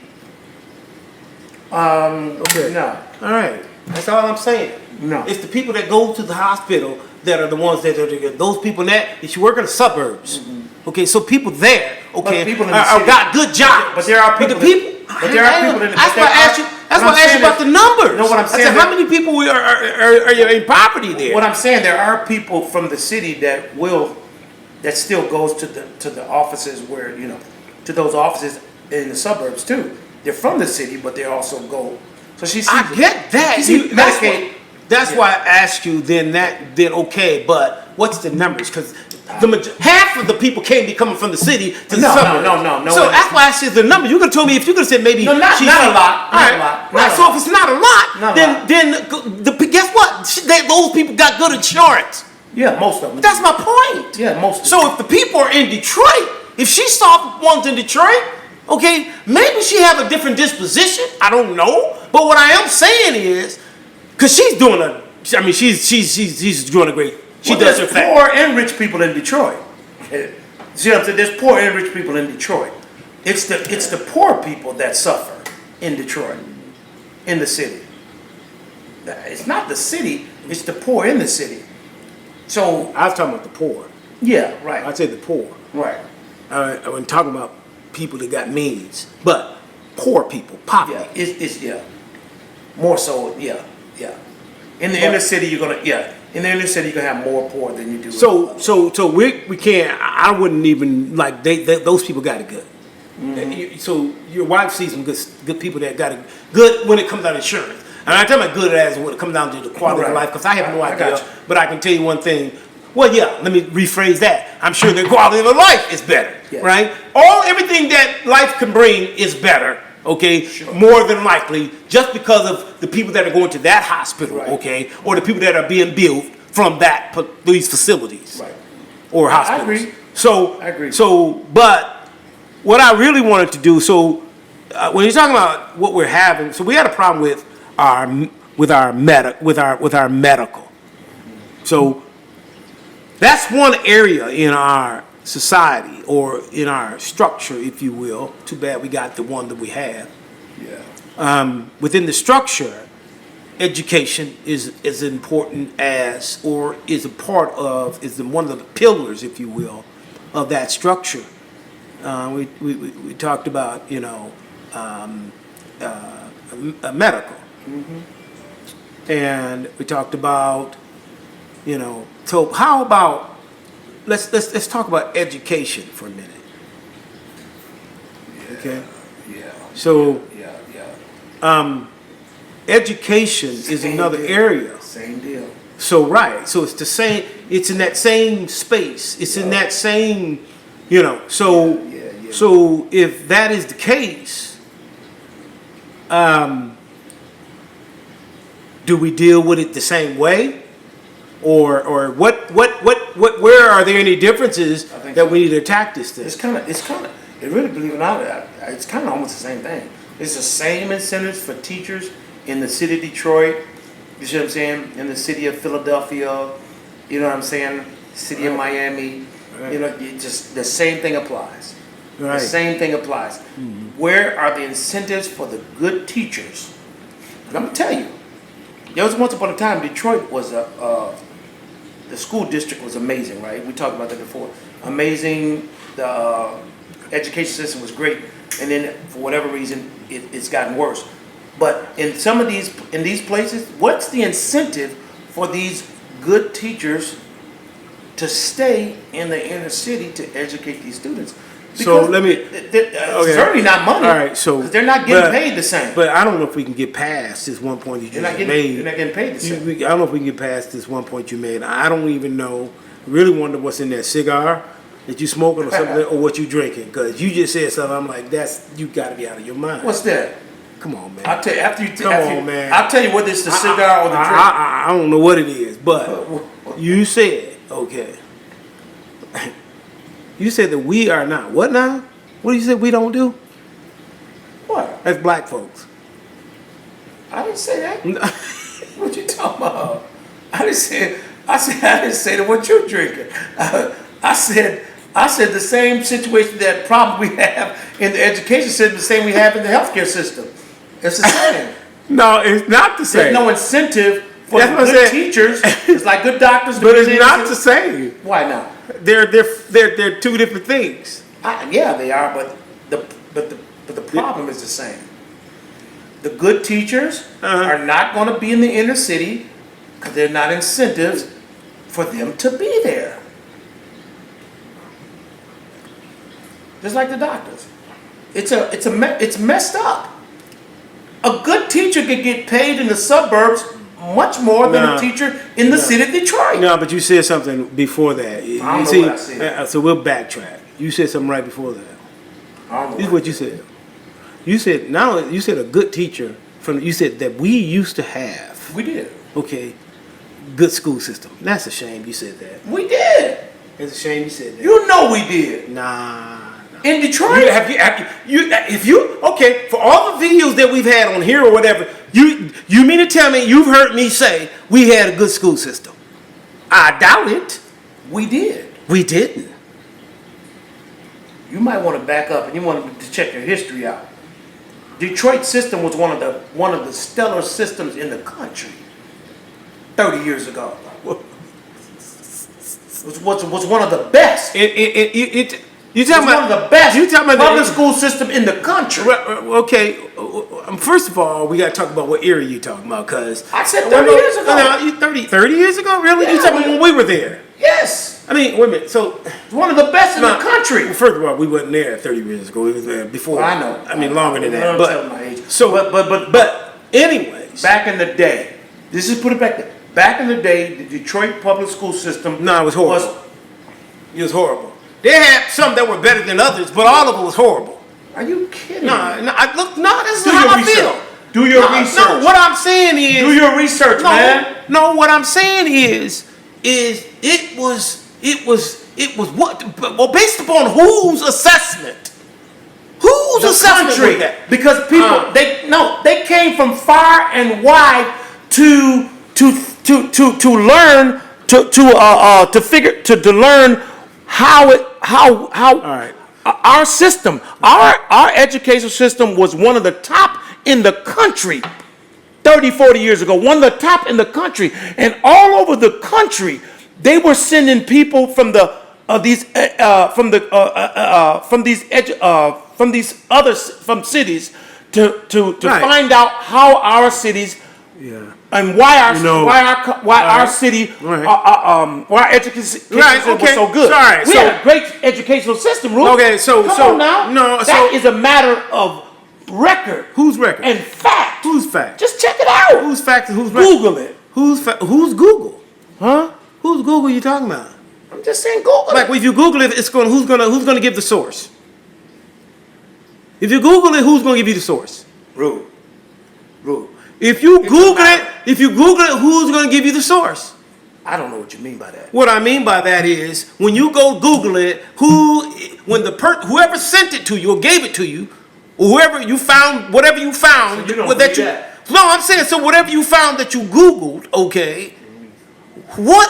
Speaker 2: Okay. No.
Speaker 1: All right, that's all I'm saying.
Speaker 2: No.
Speaker 1: It's the people that go to the hospital that are the ones that are those people that she work in the suburbs. Okay, so people there, okay,
Speaker 2: people in the city,
Speaker 1: got good jobs.
Speaker 2: But there are people.
Speaker 1: But the people.
Speaker 2: But there are people in the.
Speaker 1: That's why I asked you. That's why I asked you about the numbers.
Speaker 2: No, what I'm saying.
Speaker 1: I said, how many people are in poverty there?
Speaker 2: What I'm saying, there are people from the city that still goes to the offices where to those offices in the suburbs too. They're from the city, but they also go. So she sees.
Speaker 1: I get that.
Speaker 2: She sees Medicaid.
Speaker 1: That's why I asked you. Then okay, but what's the numbers? Because half of the people can't be coming from the city to the suburbs.
Speaker 2: No.
Speaker 1: So that's why I said the number. You could have told me if you could have said maybe.
Speaker 2: No, not a lot.
Speaker 1: All right. Right. So if it's not a lot, then guess what? Those people got good insurance.
Speaker 2: Yeah, most of them.
Speaker 1: That's my point.
Speaker 2: Yeah, most of them.
Speaker 1: So if the people are in Detroit, if she saw ones in Detroit, okay, maybe she have a different disposition. I don't know. But what I am saying is, because she's doing she's doing a great. She does her thing.
Speaker 2: There's poor and rich people in Detroit. See what I'm saying? There's poor and rich people in Detroit. It's the poor people that suffer in Detroit, in the city. It's not the city. It's the poor in the city. So
Speaker 1: I was talking about the poor.
Speaker 2: Yeah, right.
Speaker 1: I'd say the poor.
Speaker 2: Right.
Speaker 1: I wasn't talking about people that got means, but poor people, poverty.
Speaker 2: Yeah, it's more so. Yeah. In the inner city, you're gonna In the inner city, you're gonna have more poor than you do.
Speaker 1: So we can't. I wouldn't even like those people got it good. Mm-hmm. So your wife sees some good people that got it good when it comes down to insurance. And I'm talking about good as when it comes down to the quality of life, because I have no idea. But I can tell you one thing. Well, yeah, let me rephrase that. I'm sure the quality of life is better, right? Everything that life can bring is better, okay? Sure. More than likely, just because of the people that are going to that hospital, okay? Or the people that are being built from these facilities, or hospitals.
Speaker 2: I agree.
Speaker 1: But what I really wanted to do, when you're talking about what we're having, so we had a problem with our medical. So that's one area in our society or in our structure, if you will. Too bad we got the one that we have. Yeah. Within the structure, education is as important as, or is a part of, is one of the pillars, if you will, of that structure. We talked about medical, and we talked about So how about let's talk about education for a minute. Okay. Yeah. So education is another area.
Speaker 2: Same deal.
Speaker 1: So so it's the same. It's in that same space. It's in that same. So if that is the case, do we deal with it the same way, or where are there any differences that we need to attack this thing?
Speaker 2: It's kind of really, believe it or not, it's kind of almost the same thing. It's the same incentives for teachers in the city of Detroit. You see what I'm saying? In the city of Philadelphia, you know what I'm saying? City of Miami, just the same thing applies. Right. The same thing applies. Mm-hmm. Where are the incentives for the good teachers? And I'm gonna tell you, there was once upon a time Detroit was the school district was amazing, right? We talked about that before. Amazing. The education system was great, and then for whatever reason, it's gotten worse. But in some of these places, what's the incentive for these good teachers to stay in the inner city to educate these students? Because
Speaker 1: so let me.
Speaker 2: It's certainly not money.
Speaker 1: All right, so
Speaker 2: they're not getting paid the same.
Speaker 1: But I don't know if we can get past this one point you just made.
Speaker 2: They're not getting paid the same.
Speaker 1: I don't know if we can get past this one point you made. I don't even know. Really wonder what's in that cigar that you smoking or something, or what you drinking. Because you just said something. I'm like, you got to be out of your mind.
Speaker 2: What's that?
Speaker 1: Come on, man.
Speaker 2: I'll tell you.
Speaker 1: Man.
Speaker 2: I'll tell you whether it's the cigar or the drink.
Speaker 1: I don't know what it is, but you said, Okay. You said that we are not. What now? What do you say we don't do?
Speaker 2: What?
Speaker 1: As black folks.
Speaker 2: I didn't say that. What you talking about? I didn't say that what you're drinking. I said the same situation, that problem we have in the education system, the same we have in the healthcare system. It's the same.
Speaker 1: No, it's not the same.
Speaker 2: There's no incentive for good teachers. It's like good doctors.
Speaker 1: But it's not the same.
Speaker 2: Why not?
Speaker 1: They're two different things.
Speaker 2: Yeah, they are. But the problem is the same. The good teachers are not going to be in the inner city because they're not incentives for them to be there. Just like the doctors. It's messed up. A good teacher could get paid in the suburbs much more than a teacher in the city of Detroit.
Speaker 1: No, but you said something before that.
Speaker 2: I don't know what I said.
Speaker 1: So we'll backtrack. You said something right before that.
Speaker 2: I don't know
Speaker 1: This is what you said. You said you said a good teacher you said that we used to have.
Speaker 2: We did.
Speaker 1: Okay. Good school system. That's a shame you said that.
Speaker 2: We did.
Speaker 1: It's a shame you said that.
Speaker 2: You know we did.
Speaker 1: Nah.
Speaker 2: In Detroit?
Speaker 1: Okay, for all the videos that we've had on here or whatever, you mean to tell me you've heard me say we had a good school system? I doubt it.
Speaker 2: We did.
Speaker 1: We didn't.
Speaker 2: You might want to back up and you want to check your history out. Detroit system was one of the stellar systems in the country 30 years ago. Was one of the best.
Speaker 1: You talking about
Speaker 2: one of the best public
Speaker 1: the
Speaker 2: school system in the country.
Speaker 1: Okay, first of all, we got to talk about what era you talking about, because
Speaker 2: I said 30 years ago.
Speaker 1: No, 30 years ago, really?
Speaker 2: Yeah,
Speaker 1: you talking about when we were there?
Speaker 2: Yes.
Speaker 1: I mean, wait a minute. So
Speaker 2: it's one of the best in the country.
Speaker 1: Well, first of all, we wasn't there 30 years ago. We was there before.
Speaker 2: Well, I know.
Speaker 1: I mean, longer than that.
Speaker 2: Don't tell my age.
Speaker 1: So, but anyways,
Speaker 2: back in the day, this is put it back there. Back in the day, the Detroit public school system.
Speaker 1: No, it was horrible. It was horrible. They had some that were better than others, but all of it was horrible.
Speaker 2: Are you kidding?
Speaker 1: No, this is how I feel.
Speaker 2: Do your research.
Speaker 1: No, what I'm saying is,
Speaker 2: do your research, man.
Speaker 1: No, what I'm saying is it was what? Well, based upon whose assessment? Whose assessment was that?
Speaker 2: Because people they came from far and wide to learn to learn how
Speaker 1: All right.
Speaker 2: our system, our educational system was one of the top in the country 30, 40 years ago, one of the top in the country. And all over the country, they were sending people from cities to find out how our cities and why our city why our education system was so good. We had a great educational system, Reuben.
Speaker 1: Okay,
Speaker 2: that is a matter of record.
Speaker 1: Whose record?
Speaker 2: And fact.
Speaker 1: Whose fact?
Speaker 2: Just check it out.
Speaker 1: Whose fact and whose record?
Speaker 2: Google it.
Speaker 1: Who's Google?
Speaker 2: Huh?
Speaker 1: Who's Google you talking about?
Speaker 2: I'm just saying Google
Speaker 1: like,
Speaker 2: it.
Speaker 1: if you Google it, who's gonna give the source? If you Google it, who's gonna give you the source?
Speaker 2: Rube.
Speaker 1: If you Google it, who's gonna give you the source?
Speaker 2: I don't know what you mean by that.
Speaker 1: What I mean by that is, when you go Google it, whoever sent it to you or gave it to you, or whatever you found,
Speaker 2: so you don't believe that.
Speaker 1: No, I'm saying, so whatever you found that you Googled, okay, who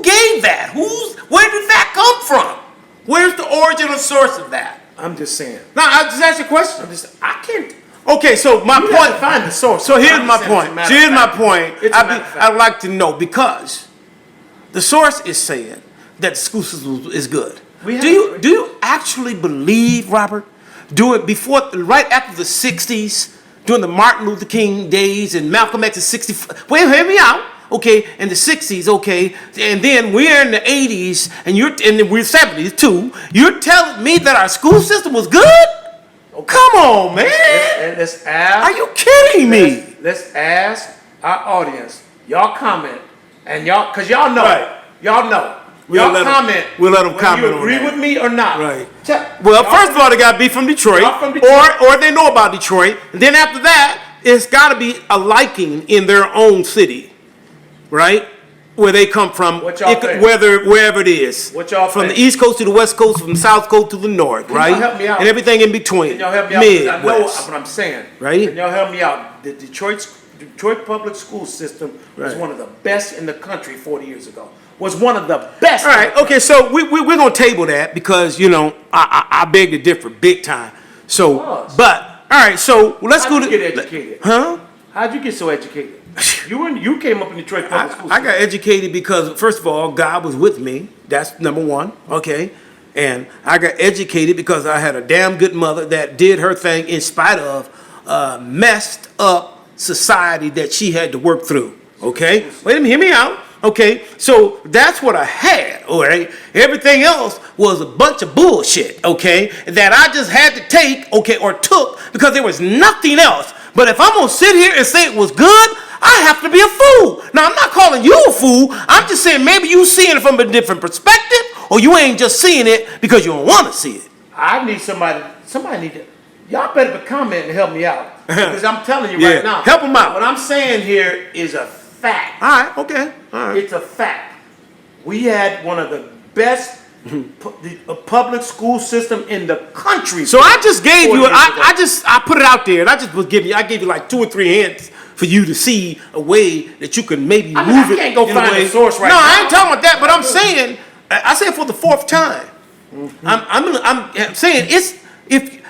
Speaker 1: gave that? Where did that come from? Where's the original source of that?
Speaker 2: I'm just saying.
Speaker 1: No, I just asked you a question.
Speaker 2: I can't.
Speaker 1: Okay, so my point.
Speaker 2: Have to find the source.
Speaker 1: So here's my point. I'd like to know, because the source is saying that the school system is good. Do you actually believe, Robert? Do it right after the 60s, during the Martin Luther King days and Malcolm X's 60. Wait, hear me out. Okay, in the 60s, okay, and then we're in the 80s, and then we're 70s too. You're telling me that our school system was good? Okay. Come on, man.
Speaker 2: Let's ask.
Speaker 1: Are you kidding me?
Speaker 2: Let's ask our audience. Y'all comment, and because y'all know.
Speaker 1: Right.
Speaker 2: Y'all know.
Speaker 1: We'll let them comment.
Speaker 2: You agree with me or not?
Speaker 1: Right. Well, first of all, they got to be from Detroit, or they know about Detroit. And then after that, it's got to be a liking in their own city, right? where they come from,
Speaker 2: What y'all think?
Speaker 1: wherever it is.
Speaker 2: What y'all
Speaker 1: from
Speaker 2: think?
Speaker 1: the East Coast to the West Coast, from the South Coast to the North,
Speaker 2: Can
Speaker 1: right?
Speaker 2: y'all help me out?
Speaker 1: And everything in between.
Speaker 2: Can y'all help me out? 'Cause I know
Speaker 1: Midwest.
Speaker 2: what I'm saying.
Speaker 1: Right?
Speaker 2: Can y'all help me out? The Detroit public school system was one of the best in the country 40 years ago. Was one of the best.
Speaker 1: All right, okay, so we're going to table that because, you know, I beg to differ big time. So, but, all right, so let's go to...
Speaker 2: How'd you get educated?
Speaker 1: Huh?
Speaker 2: How'd you get so educated? You came up in Detroit public school system.
Speaker 1: I got educated because, first of all, God was with me. That's number one, okay? And I got educated because I had a damn good mother that did her thing in spite of messed up society that she had to work through, okay? Wait a minute, hear me out. Okay, so that's what I had, all right? Everything else was a bunch of bullshit, okay, that I just had to take, okay, or took because there was nothing else. But if I'm gonna sit here and say it was good, I have to be a fool. Now, I'm not calling you a fool. I'm just saying maybe you seeing it from a different perspective, or you ain't just seeing it because you don't want to see it.
Speaker 2: I need somebody need to, y'all better comment and help me out. Because I'm telling you right now.
Speaker 1: Help them out.
Speaker 2: What I'm saying here is a fact.
Speaker 1: All right, okay, all right.
Speaker 2: It's a fact. We had one of the best public school system in the country.
Speaker 1: So I just gave you,
Speaker 2: I
Speaker 1: I put it out there, and I gave you like 2 or 3 hints for you to see a way that you can maybe move it.
Speaker 2: I can't go find a source right now.
Speaker 1: No, I ain't talking about that, but I'm saying, I say it for the 4th time. I'm saying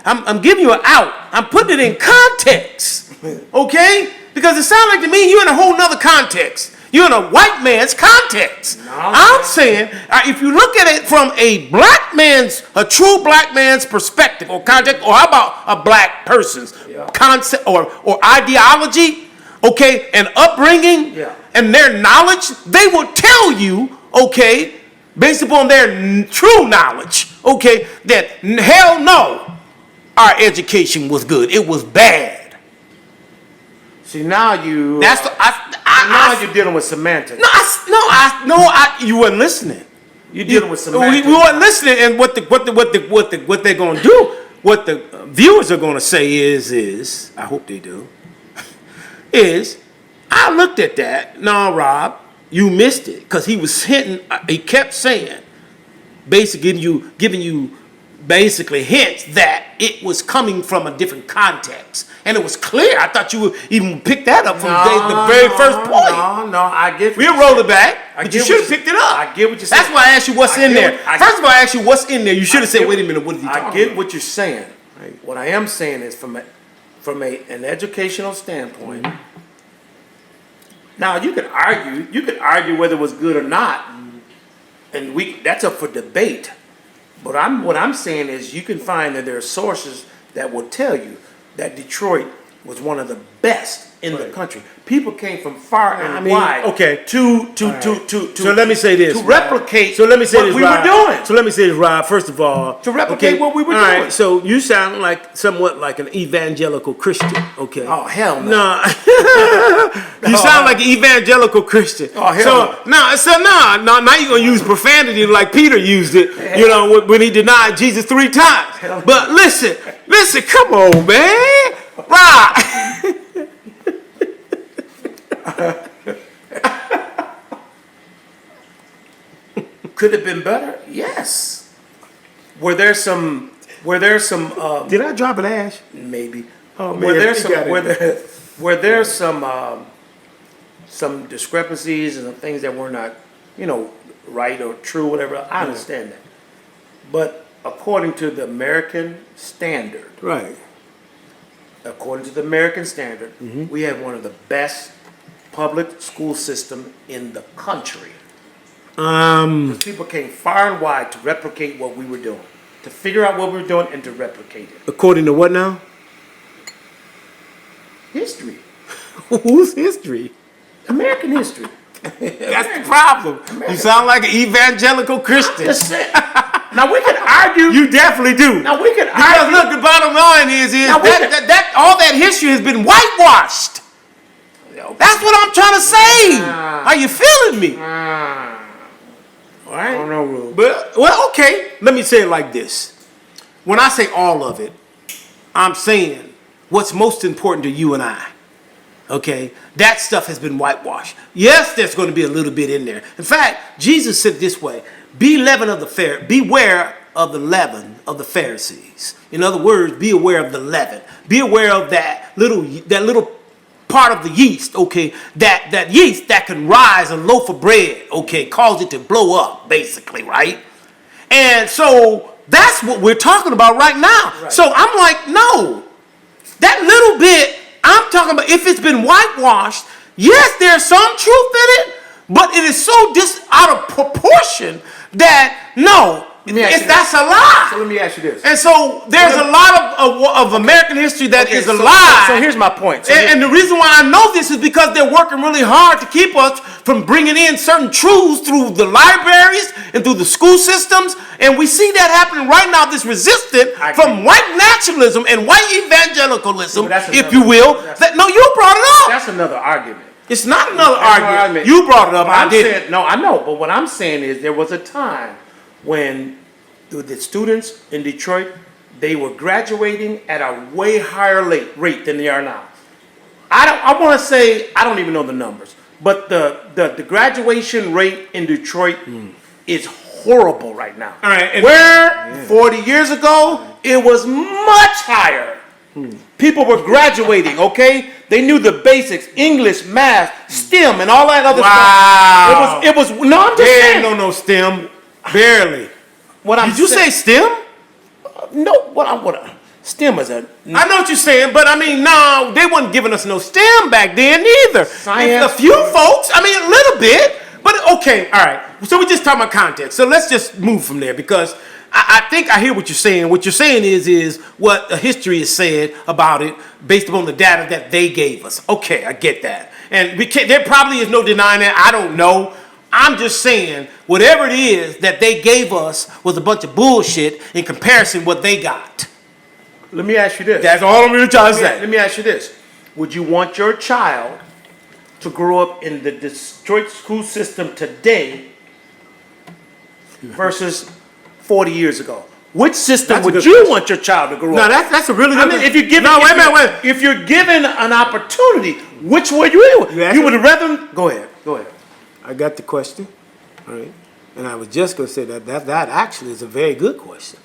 Speaker 1: I'm giving you an out. I'm putting it in context, okay? Because it sounds like to me you're in a whole nother context. You're in a white man's context. No, I'm saying if you look at it from a true black man's perspective or context, or how about a black person's concept or ideology, okay, and upbringing and their knowledge, they will tell you, okay, based upon their true knowledge, okay, that hell no, our education was good. It was bad.
Speaker 2: See, now you.
Speaker 1: Now
Speaker 2: you're dealing with semantics.
Speaker 1: You weren't listening.
Speaker 2: You're dealing with semantics.
Speaker 1: We weren't listening, and what they're going to do, what the viewers are going to say is, I hope they do, is, I looked at that. No, Rob, you missed it because he was hinting. He kept saying, basically giving you basically hints that it was coming from a different context. And it was clear. I thought you would even pick that up from the very first point.
Speaker 2: No, I get
Speaker 1: We'll roll it back, but you should have picked it up.
Speaker 2: I get what you're saying.
Speaker 1: That's why I asked you what's in there. First of all, I asked you what's in there. You should have said, wait a minute, what is he talking about?
Speaker 2: I get what you're saying. Right. What I am saying is from an educational standpoint. Now, you could argue whether it was good or not, and that's up for debate. But what I'm saying is you can find that there are sources that will tell you that Detroit was one of the best in the country. People came from far and wide.
Speaker 1: Okay.
Speaker 2: To
Speaker 1: so let me say this.
Speaker 2: To replicate
Speaker 1: what we
Speaker 2: were doing.
Speaker 1: So let me say this, Rob. First of all,
Speaker 2: to replicate what we were doing.
Speaker 1: All right. So you sound like somewhat like an evangelical Christian. Okay.
Speaker 2: Oh hell no.
Speaker 1: No. You sound like an evangelical Christian.
Speaker 2: Oh hell
Speaker 1: no. Now you're gonna use profanity like Peter used it. You know when he denied Jesus 3 times. But listen. Come on, man. Rob.
Speaker 2: Could have been better? Yes. Were there some?
Speaker 1: Did I drop an ash?
Speaker 2: Maybe.
Speaker 1: Oh man.
Speaker 2: Were there some discrepancies and some things that were not, right or true, whatever? I understand that. But according to the American standard,
Speaker 1: right?
Speaker 2: According to the American standard, we have one of the best public school system in the country. Because people came far and wide to replicate what we were doing, to figure out what we were doing and to replicate it.
Speaker 1: According to what now?
Speaker 2: History.
Speaker 1: Whose history?
Speaker 2: American history.
Speaker 1: That's the problem. You sound like an evangelical Christian.
Speaker 2: Now we can argue.
Speaker 1: You definitely do.
Speaker 2: Now we can argue.
Speaker 1: Because look, the bottom line is that all that history has been whitewashed. That's what I'm trying to say. Are you feeling me? All right.
Speaker 2: I don't know, Reuben.
Speaker 1: But okay. Let me say it like this. When I say all of it, I'm saying what's most important to you and I. Okay, that stuff has been whitewashed. Yes, there's going to be a little bit in there. In fact, Jesus said this way: beware of the leaven of the Pharisees. In other words, be aware of the leaven. Be aware of that little part of the yeast. Okay, that yeast that can rise a loaf of bread. Okay, cause it to blow up, basically, right? And so that's what we're talking about right now. Right. So I'm like, no, that little bit. I'm talking about if it's been whitewashed, yes, there's some truth in it, but it is so out of proportion that no, that's a lie.
Speaker 2: So let me ask you this.
Speaker 1: And so there's a lot of American history that is a lie.
Speaker 2: So here's my point.
Speaker 1: And the reason why I know this is because they're working really hard to keep us from bringing in certain truths through the libraries and through the school systems. And we see that happening right now, this resistance from white nationalism and white evangelicalism, if you will. No, you brought it up.
Speaker 2: That's another argument.
Speaker 1: It's not another argument. You brought it up. I did.
Speaker 2: No, I know. But what I'm saying is there was a time when the students in Detroit, they were graduating at a way higher rate than they are now. I want to say, I don't even know the numbers, but the graduation rate in Detroit is horrible right now.
Speaker 1: All right,
Speaker 2: where 40 years ago, it was much higher. People were graduating, okay? They knew the basics, English, math, STEM, and all that other stuff. It was no, I'm just saying.
Speaker 1: No STEM. Barely. Did you say STEM?
Speaker 2: No, STEM is a...
Speaker 1: I know what you're saying, but I mean, no, they wasn't giving us no STEM back then either.
Speaker 2: Science.
Speaker 1: A few folks, I mean, a little bit, but okay, all right. So we just talking about context. So let's just move from there because I think I hear what you're saying. What you're saying is what the history is said about it based upon the data that they gave us. Okay, I get that. And there probably is no denying that. I don't know. I'm just saying, whatever it is that they gave us was a bunch of bullshit in comparison to what they got.
Speaker 2: Let me ask you this.
Speaker 1: That's all I'm really trying to say.
Speaker 2: Let me ask you this. Would you want your child to grow up in the Detroit school system today versus 40 years ago? Which system would you want your child to grow up?
Speaker 1: No, that's a really good
Speaker 2: question. If you're given, if you're given an opportunity, which would you would rather... Go ahead.
Speaker 1: I got the question, all right? And I was just going to say that actually is a very good question.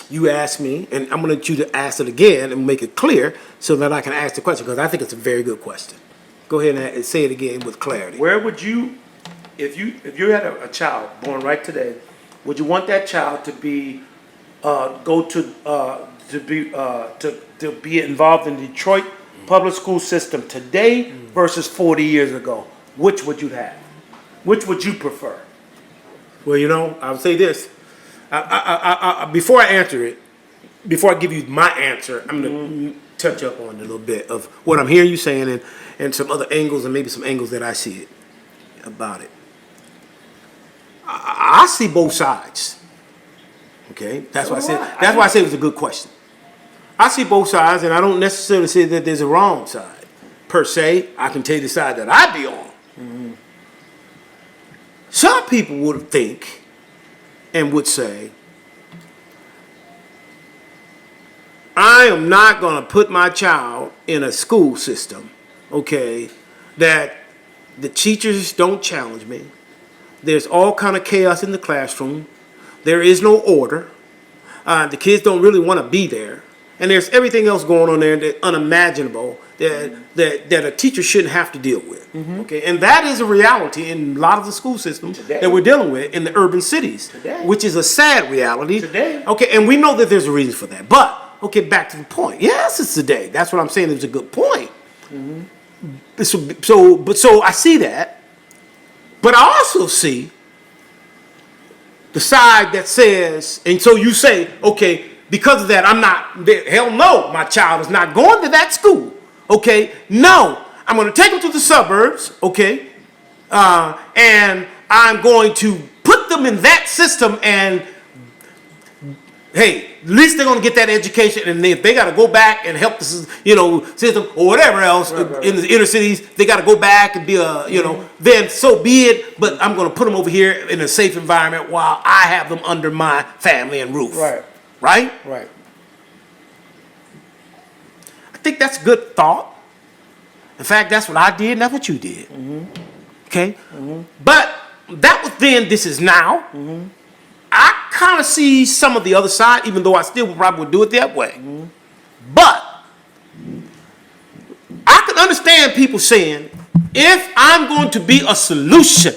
Speaker 1: You asked me, and I'm going to let you to ask it again and make it clear so that I can ask the question because I think it's a very good question. Go ahead and say it again with clarity.
Speaker 2: Where would you, if you had a child born right today, would you want that child to be be involved in Detroit public school system today versus 40 years ago? Which would you have? Which would you prefer?
Speaker 1: Well, I'll say this. Before I answer it, before I give you my answer, I'm going to touch up on a little bit of what I'm hearing you saying and some other angles and maybe some angles that I see it about it. I see both sides. Okay? That's why I say it was a good question. I see both sides, and I don't necessarily say that there's a wrong side. Per se, I can tell you the side that I'd be on. Mm-hmm. Some people would think and would say, I am not going to put my child in a school system, okay, that the teachers don't challenge me. There's all kind of chaos in the classroom. There is no order. The kids don't really want to be there. And there's everything else going on there that's unimaginable that a teacher shouldn't have to deal with. Mm-hmm. Okay, and that is a reality in a lot of the school systems that we're dealing with in the urban cities, which is a sad reality. Today. Okay, and we know that there's a reason for that. But, okay, back to the point. Yes, it's today. That's what I'm saying. It's a good point. Mm-hmm. So I see that. But I also see the side that says, and so you say, okay, because of that, I'm not, hell no, my child is not going to that school. Okay, no, I'm going to take them to the suburbs, okay, and I'm going to put them in that system and, hey, at least they're going to get that education, and if they got to go back and help the, system or whatever else in the inner cities, they got to go back and be then so be it, but I'm going to put them over here in a safe environment while I have them under my family and roof. Right?
Speaker 2: Right.
Speaker 1: I think that's a good thought. In fact, that's what I did, and that's what you did. Okay? But that was then, this is now. I kind of see some of the other side, even though I still probably would do it that way. But I can understand people saying, if I'm going to be a solution,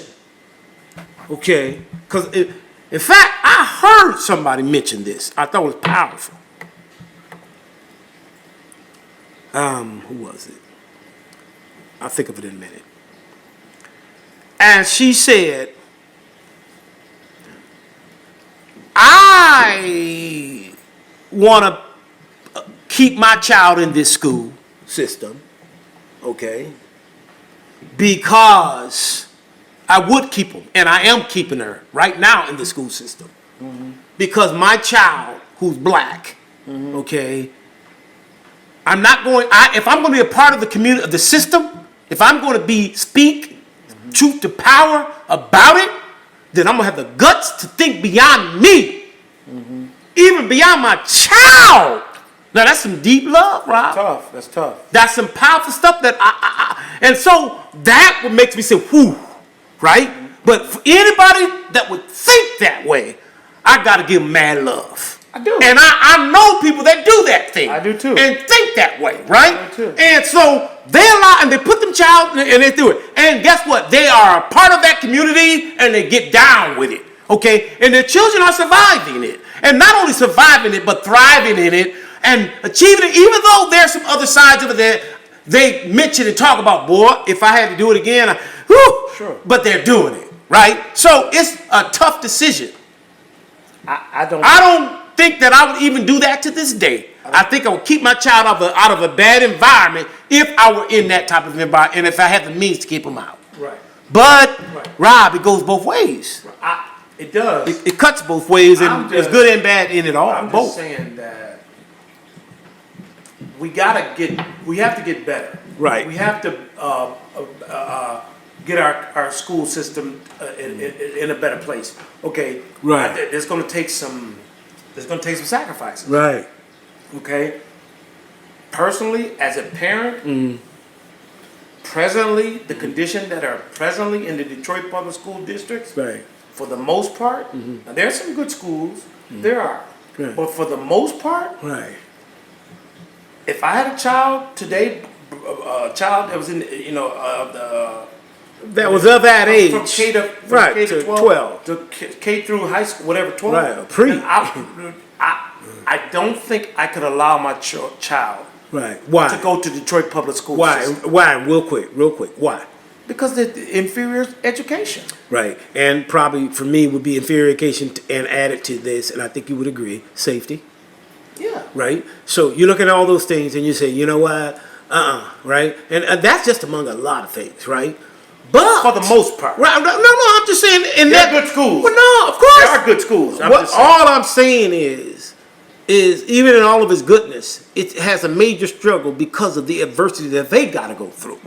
Speaker 1: okay, because in fact, I heard somebody mention this. I thought it was powerful. Who was it? I'll think of it in a minute. And she said, I want to keep my child in this school system, okay, because I would keep them, and I am keeping her right now in the school system, because my child, who's black, okay, I'm not going, if I'm going to be a part of the community, of the system, if I'm going to speak truth to power about it, then I'm going to have the guts to think beyond me, even beyond my child. Now, that's some deep love, Rob.
Speaker 2: That's tough.
Speaker 1: That's some powerful stuff that and so that what makes me say, whew, right? But for anybody that would think that way, I got to give them mad love.
Speaker 2: I do.
Speaker 1: And I know people that do that thing.
Speaker 2: I do too.
Speaker 1: And think that way, right?
Speaker 2: I do too.
Speaker 1: And so they allow, and they put them child, and they do it. And guess what? They are a part of that community, and they get down with it, okay? And their children are surviving it. And not only surviving it, but thriving in it, and achieving it, even though there's some other sides of it that they mention and talk about, boy, if I had to do it again, whew,
Speaker 2: sure.
Speaker 1: But they're doing it, right? So it's a tough decision.
Speaker 2: I
Speaker 1: don't think that I would even do that to this day. I think I would keep my child out of a bad environment if I were in that type of environment, and if I had the means to keep him out.
Speaker 2: Right.
Speaker 1: But, Rob, it goes both ways.
Speaker 2: It does.
Speaker 1: It cuts both ways, and it's good and bad in it all.
Speaker 2: I'm
Speaker 1: both.
Speaker 2: just saying that we have to get better.
Speaker 1: Right.
Speaker 2: We have to get our school system in a better place. Okay.
Speaker 1: Right.
Speaker 2: There's going to take some sacrifices.
Speaker 1: Right.
Speaker 2: Okay. Personally, as a parent, presently, the condition that are presently in the Detroit public school districts,
Speaker 1: Right.
Speaker 2: for the most part, now there are some good schools, there are,
Speaker 1: Right.
Speaker 2: but for the most part,
Speaker 1: Right.
Speaker 2: if I had a child today, a child that was in,
Speaker 1: That was of that age.
Speaker 2: from K to
Speaker 1: Right,
Speaker 2: K
Speaker 1: to
Speaker 2: 12 to K through high school, whatever, 12.
Speaker 1: Right, pre.
Speaker 2: And I don't think I could allow my child
Speaker 1: Right. Why?
Speaker 2: to go to Detroit public schools.
Speaker 1: Why? Real quick. Why?
Speaker 2: Because the inferior education.
Speaker 1: Right. And probably for me would be inferior education and added to this, and I think you would agree, safety.
Speaker 2: Yeah.
Speaker 1: Right? So you look at all those things and you say, you know what? Right? And that's just among a lot of things, right? But
Speaker 2: For the most part.
Speaker 1: Right? No, I'm just saying in
Speaker 2: There
Speaker 1: that
Speaker 2: are good schools.
Speaker 1: Well, no, of course.
Speaker 2: There are good schools.
Speaker 1: All I'm saying is even in all of its goodness, it has a major struggle because of the adversity that they got to go through.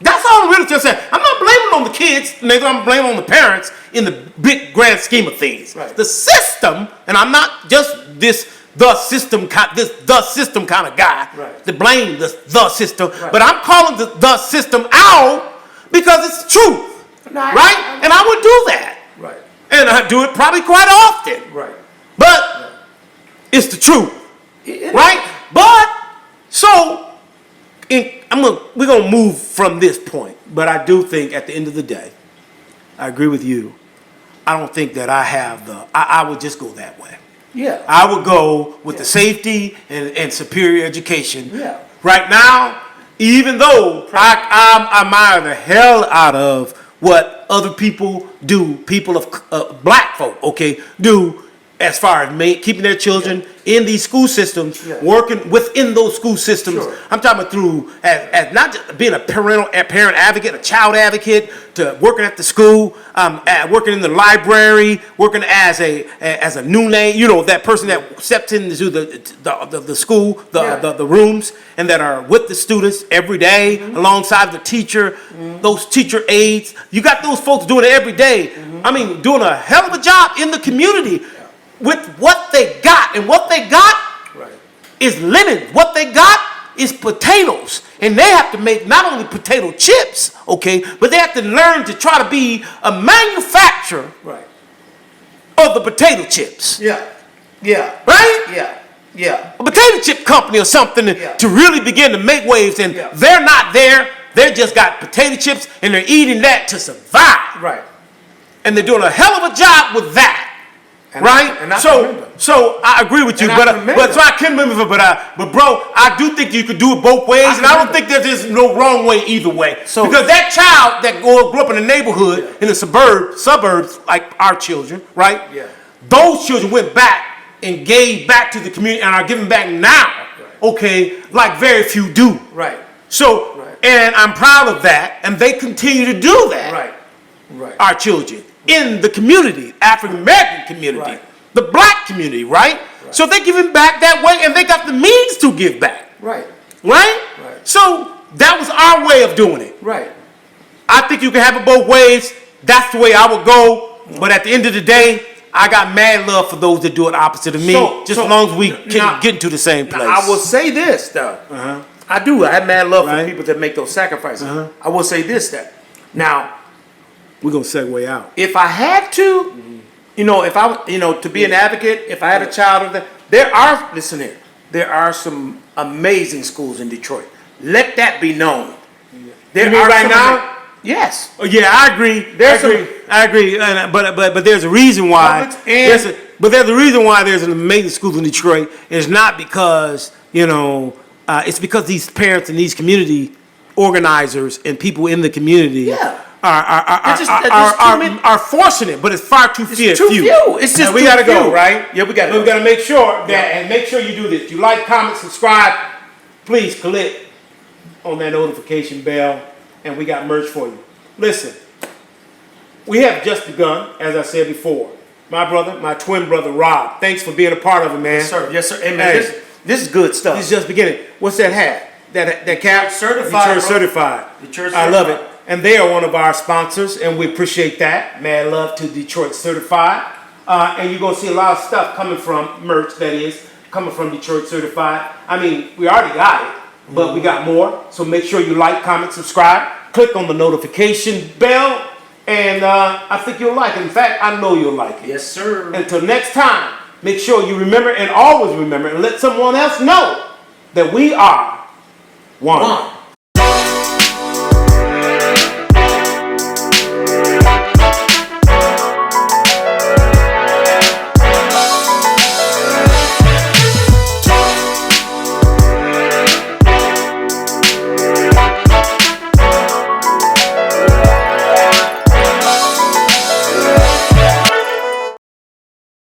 Speaker 1: That's all I'm really just saying. I'm not blaming on the kids, neither I'm blaming on the parents in the big grand scheme of things.
Speaker 2: Right.
Speaker 1: The system, and I'm not just the system kind of guy
Speaker 2: Right.
Speaker 1: to blame the system,
Speaker 2: Right.
Speaker 1: but I'm calling the system out because it's the truth, right? And I would do that,
Speaker 2: Right.
Speaker 1: and I do it probably quite often,
Speaker 2: Right.
Speaker 1: but it's the truth,
Speaker 2: It-
Speaker 1: right? But so we're gonna move from this point, but I do think at the end of the day, I agree with you. I don't think that I have I would just go that way.
Speaker 2: Yeah.
Speaker 1: I would go with the safety and superior education.
Speaker 2: Yeah.
Speaker 1: Right now, even though I admire the hell out of what other people do, people of black folk, okay, do as far as keeping their children in these school systems, working within those school systems.
Speaker 2: Sure.
Speaker 1: I'm talking about through as not just being a parent advocate, a child advocate, to working at the school, working in the library, working as a new name, that person that steps into the school, the rooms, and that are with the students every day, alongside the teacher, those teacher aides. You got those folks doing it every day. I mean, doing a hell of a job in the community with what they got, and what they got is limited. What they got is potatoes. And they have to make not only potato chips, okay, but they have to learn to try to be a manufacturer of the potato chips.
Speaker 2: Yeah. Yeah.
Speaker 1: Right?
Speaker 2: Yeah. Yeah.
Speaker 1: A potato chip company or something to really begin to make waves, and they're not there. They just got potato chips and they're eating that to survive.
Speaker 2: Right.
Speaker 1: And they're doing a hell of a job with that. So I agree with you, but so I can't remember, but bro, I do think you could do it both ways, and I don't think there's no wrong way either way. So, because that child that grew up in the neighborhood in the suburbs like our children, right?
Speaker 2: Yeah.
Speaker 1: Those children went back and gave back to the community and are giving back now. Okay, like very few do.
Speaker 2: Right.
Speaker 1: So, and I'm proud of that, and they continue to do that.
Speaker 2: Right. Right.
Speaker 1: Our children in the community, African American community, the black community, right? So they're giving back that way, and they got the means to give back.
Speaker 2: Right.
Speaker 1: Right? So that was our way of doing it.
Speaker 2: Right.
Speaker 1: I think you can have it both ways. That's the way I would go. But at the end of the day, I got mad love for those that do it opposite of me. Just as long as we can get into the same place.
Speaker 2: I will say this, though. I do. I have mad love for people that make those sacrifices. I will say this, that now,
Speaker 1: we're going to segue out.
Speaker 2: if I had to, if I, to be an advocate, if I had a child of that, listen here, there are some amazing schools in Detroit. Let that be known. There
Speaker 1: You mean
Speaker 2: are
Speaker 1: right
Speaker 2: some
Speaker 1: now?
Speaker 2: Yes.
Speaker 1: Oh, yeah, I agree. I agree. But there's a reason why. There's a reason why there's an amazing school in Detroit. It's not because it's because these parents and these community organizers and people in the community are forcing it, but it's far too few.
Speaker 2: It's too few. It's just
Speaker 1: we gotta go, right?
Speaker 2: Yeah, we gotta go.
Speaker 1: We gotta make sure that, and make sure you do this. You like, comment, subscribe. Please click on that notification bell, and we got merch for you. Listen, we have just begun, as I said before. My brother, my twin brother, Rob. Thanks for being a part of it, man.
Speaker 2: Yes, sir. Yes, sir. Hey, man, this is good stuff.
Speaker 1: This is just beginning. What's that hat? That cap?
Speaker 2: Certified.
Speaker 1: Detroit certified. I love it. And they are one of our sponsors, and we appreciate that. Mad love to Detroit Certified. And you're going to see a lot of stuff coming from merch, that is, coming from Detroit Certified. I mean, we already got it, but we got more. So make sure you like, comment, subscribe. Click on the notification bell, and I think you'll like it. In fact, I know you'll like it.
Speaker 2: Yes, sir.
Speaker 1: Until next time, make sure you remember, and always remember, and let someone else know that we are one.